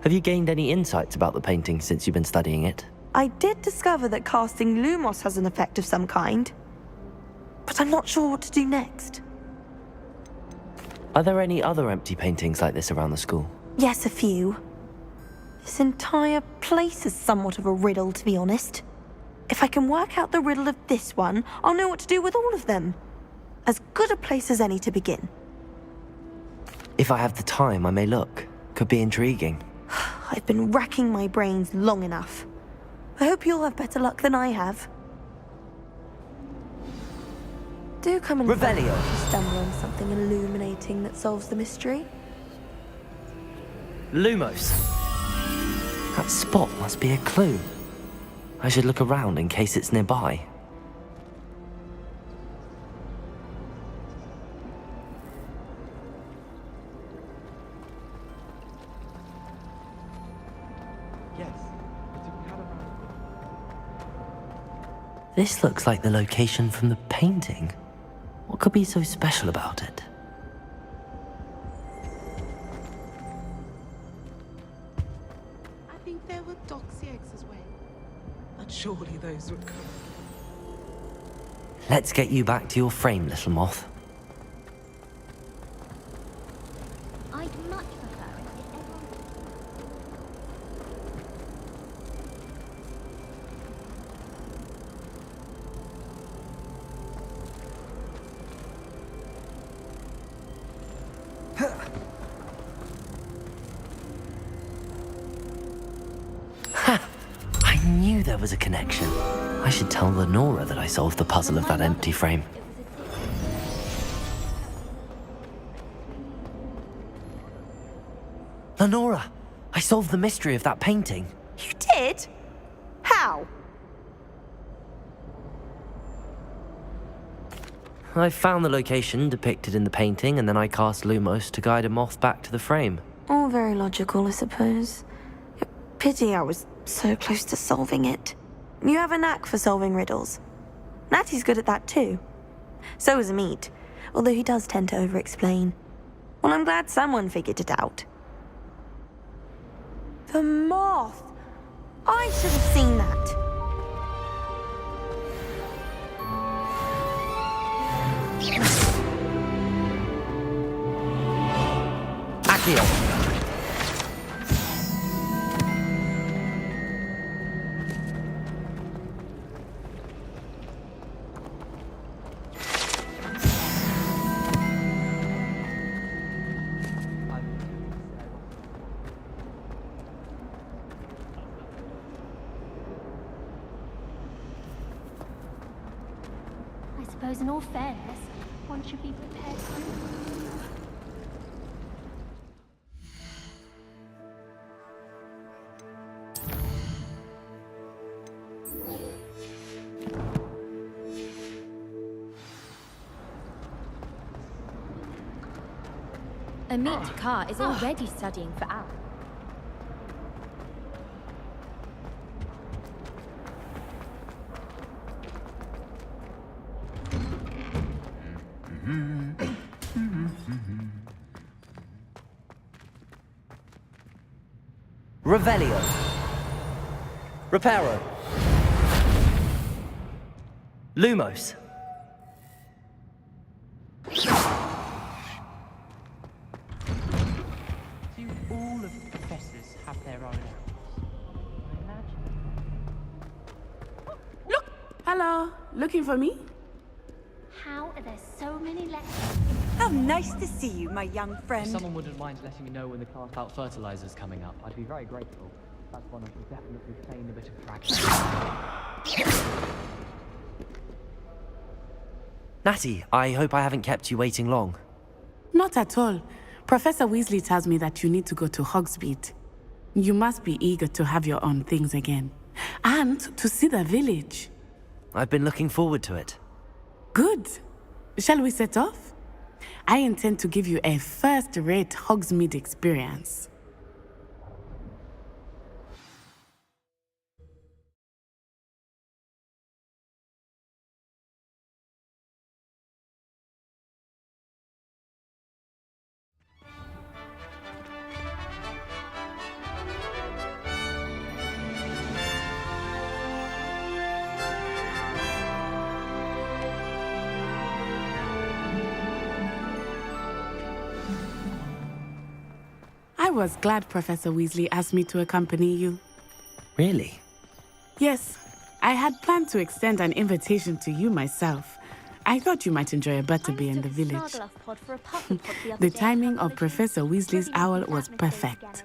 Have you gained any insights about the painting since you've been studying it? I did discover that casting Lumos has an effect of some kind. But I'm not sure what to do next. Are there any other empty paintings like this around the school? Yes, a few. This entire place is somewhat of a riddle, to be honest. If I can work out the riddle of this one, I'll know what to do with all of them. As good a place as any to begin. If I have the time, I may look. Could be intriguing. I've been racking my brains long enough. I hope you'll have better luck than I have. Do come and Revelio. if you stumble on something illuminating that solves the mystery. Lumos. That spot must be a clue. I should look around in case it's nearby. Yes. This looks like the location from the painting. What could be so special about it? I think there were doxy eggs as well. But surely those would come. Let's get you back to your frame, little moth. I'd much prefer it if everyone... I knew there was a connection. I should tell Lenora that I solved the puzzle of that empty frame. Lenora, I solved the mystery of that painting. You did? How? I found the location depicted in the painting, and then I cast Lumos to guide a moth back to the frame. All very logical, I suppose. Pity I was so close to solving it. You have a knack for solving riddles. Natty's good at that too. So is Meat, although he does tend to over-explain. Well, I'm glad someone figured it out. The moth! I should have seen that. Accio! I suppose in all fairness, one should be prepared for it. Amit Takar is already studying for hours. Revelio. Reparo. Lumos. Do all of the professors have their own house? I imagine. Look! Hello. Looking for me? How are there so many lectures? How nice to see you, my young If friend. someone wouldn't mind letting me know when the class out fertilizer's coming up, I'd be very grateful. That's one I should definitely feign a bit of practice. Natty, I hope I haven't kept you waiting long. Not at all. Professor Weasley tells me that you need to go to Hogsmeade. You must be eager to have your own things again. And to see the village. I've been looking forward to it. Good. Shall we set off? I intend to give you a first-rate Hogsmeade experience. I was glad Professor Weasley asked me to accompany you. Really? Yes, I had planned to extend an invitation to you myself. I thought you might enjoy a butterbeer in the village. The timing of Professor Weasley's owl was perfect.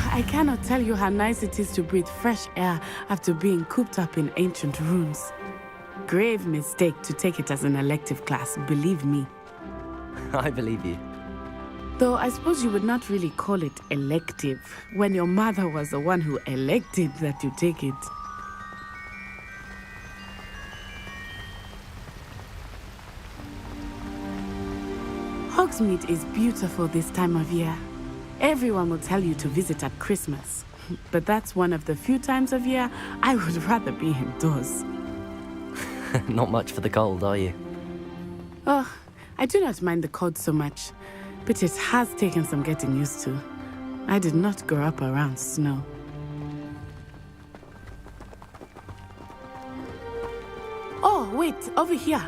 I cannot tell you how nice it is to breathe fresh air after being cooped up in ancient rooms. Grave mistake to take it as an elective class, believe me. I believe you. Though I suppose you would not really call it elective when your mother was the one who elected that you take it. Hogsmeade is beautiful this time of year. Everyone will tell you to visit at Christmas, but that's one of the few times of year I would rather be indoors. Not much for the cold, are you? Oh, I do not mind the cold so much, but it has taken some getting used to. I did not grow up around snow. Oh, wait, over here.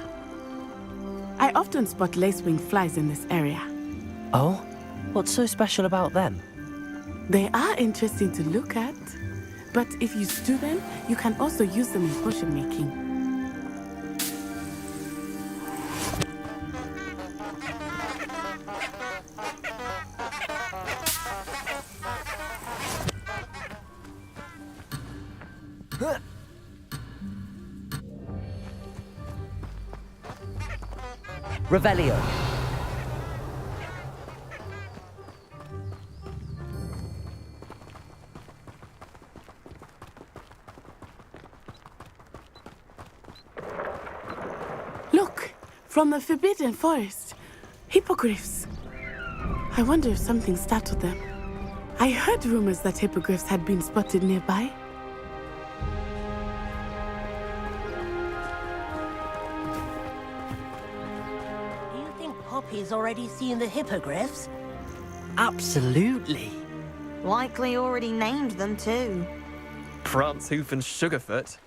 I often spot lacewing flies in this area. Oh? What's so special about them? They are interesting to look at, but if you stew them, you can also use them in potion making. Revelio. Look, from the Forbidden Forest. Hippogriffs. I wonder if something startled them. I heard rumors that hippogriffs had been spotted nearby. Do you think Poppy's already seen the hippogriffs? Absolutely. Likely already named them too. Prance, Hoof, and Sugarfoot.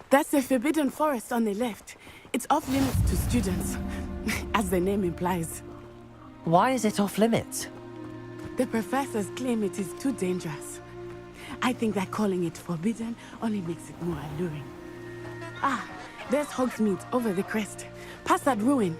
That's the Forbidden Forest on the left. It's off limits to students, as the name implies. Why is it off limits? The professors claim it is too dangerous. I think that calling it forbidden only makes it more alluring. Ah, there's Hogsmeade over the crest, past that ruin.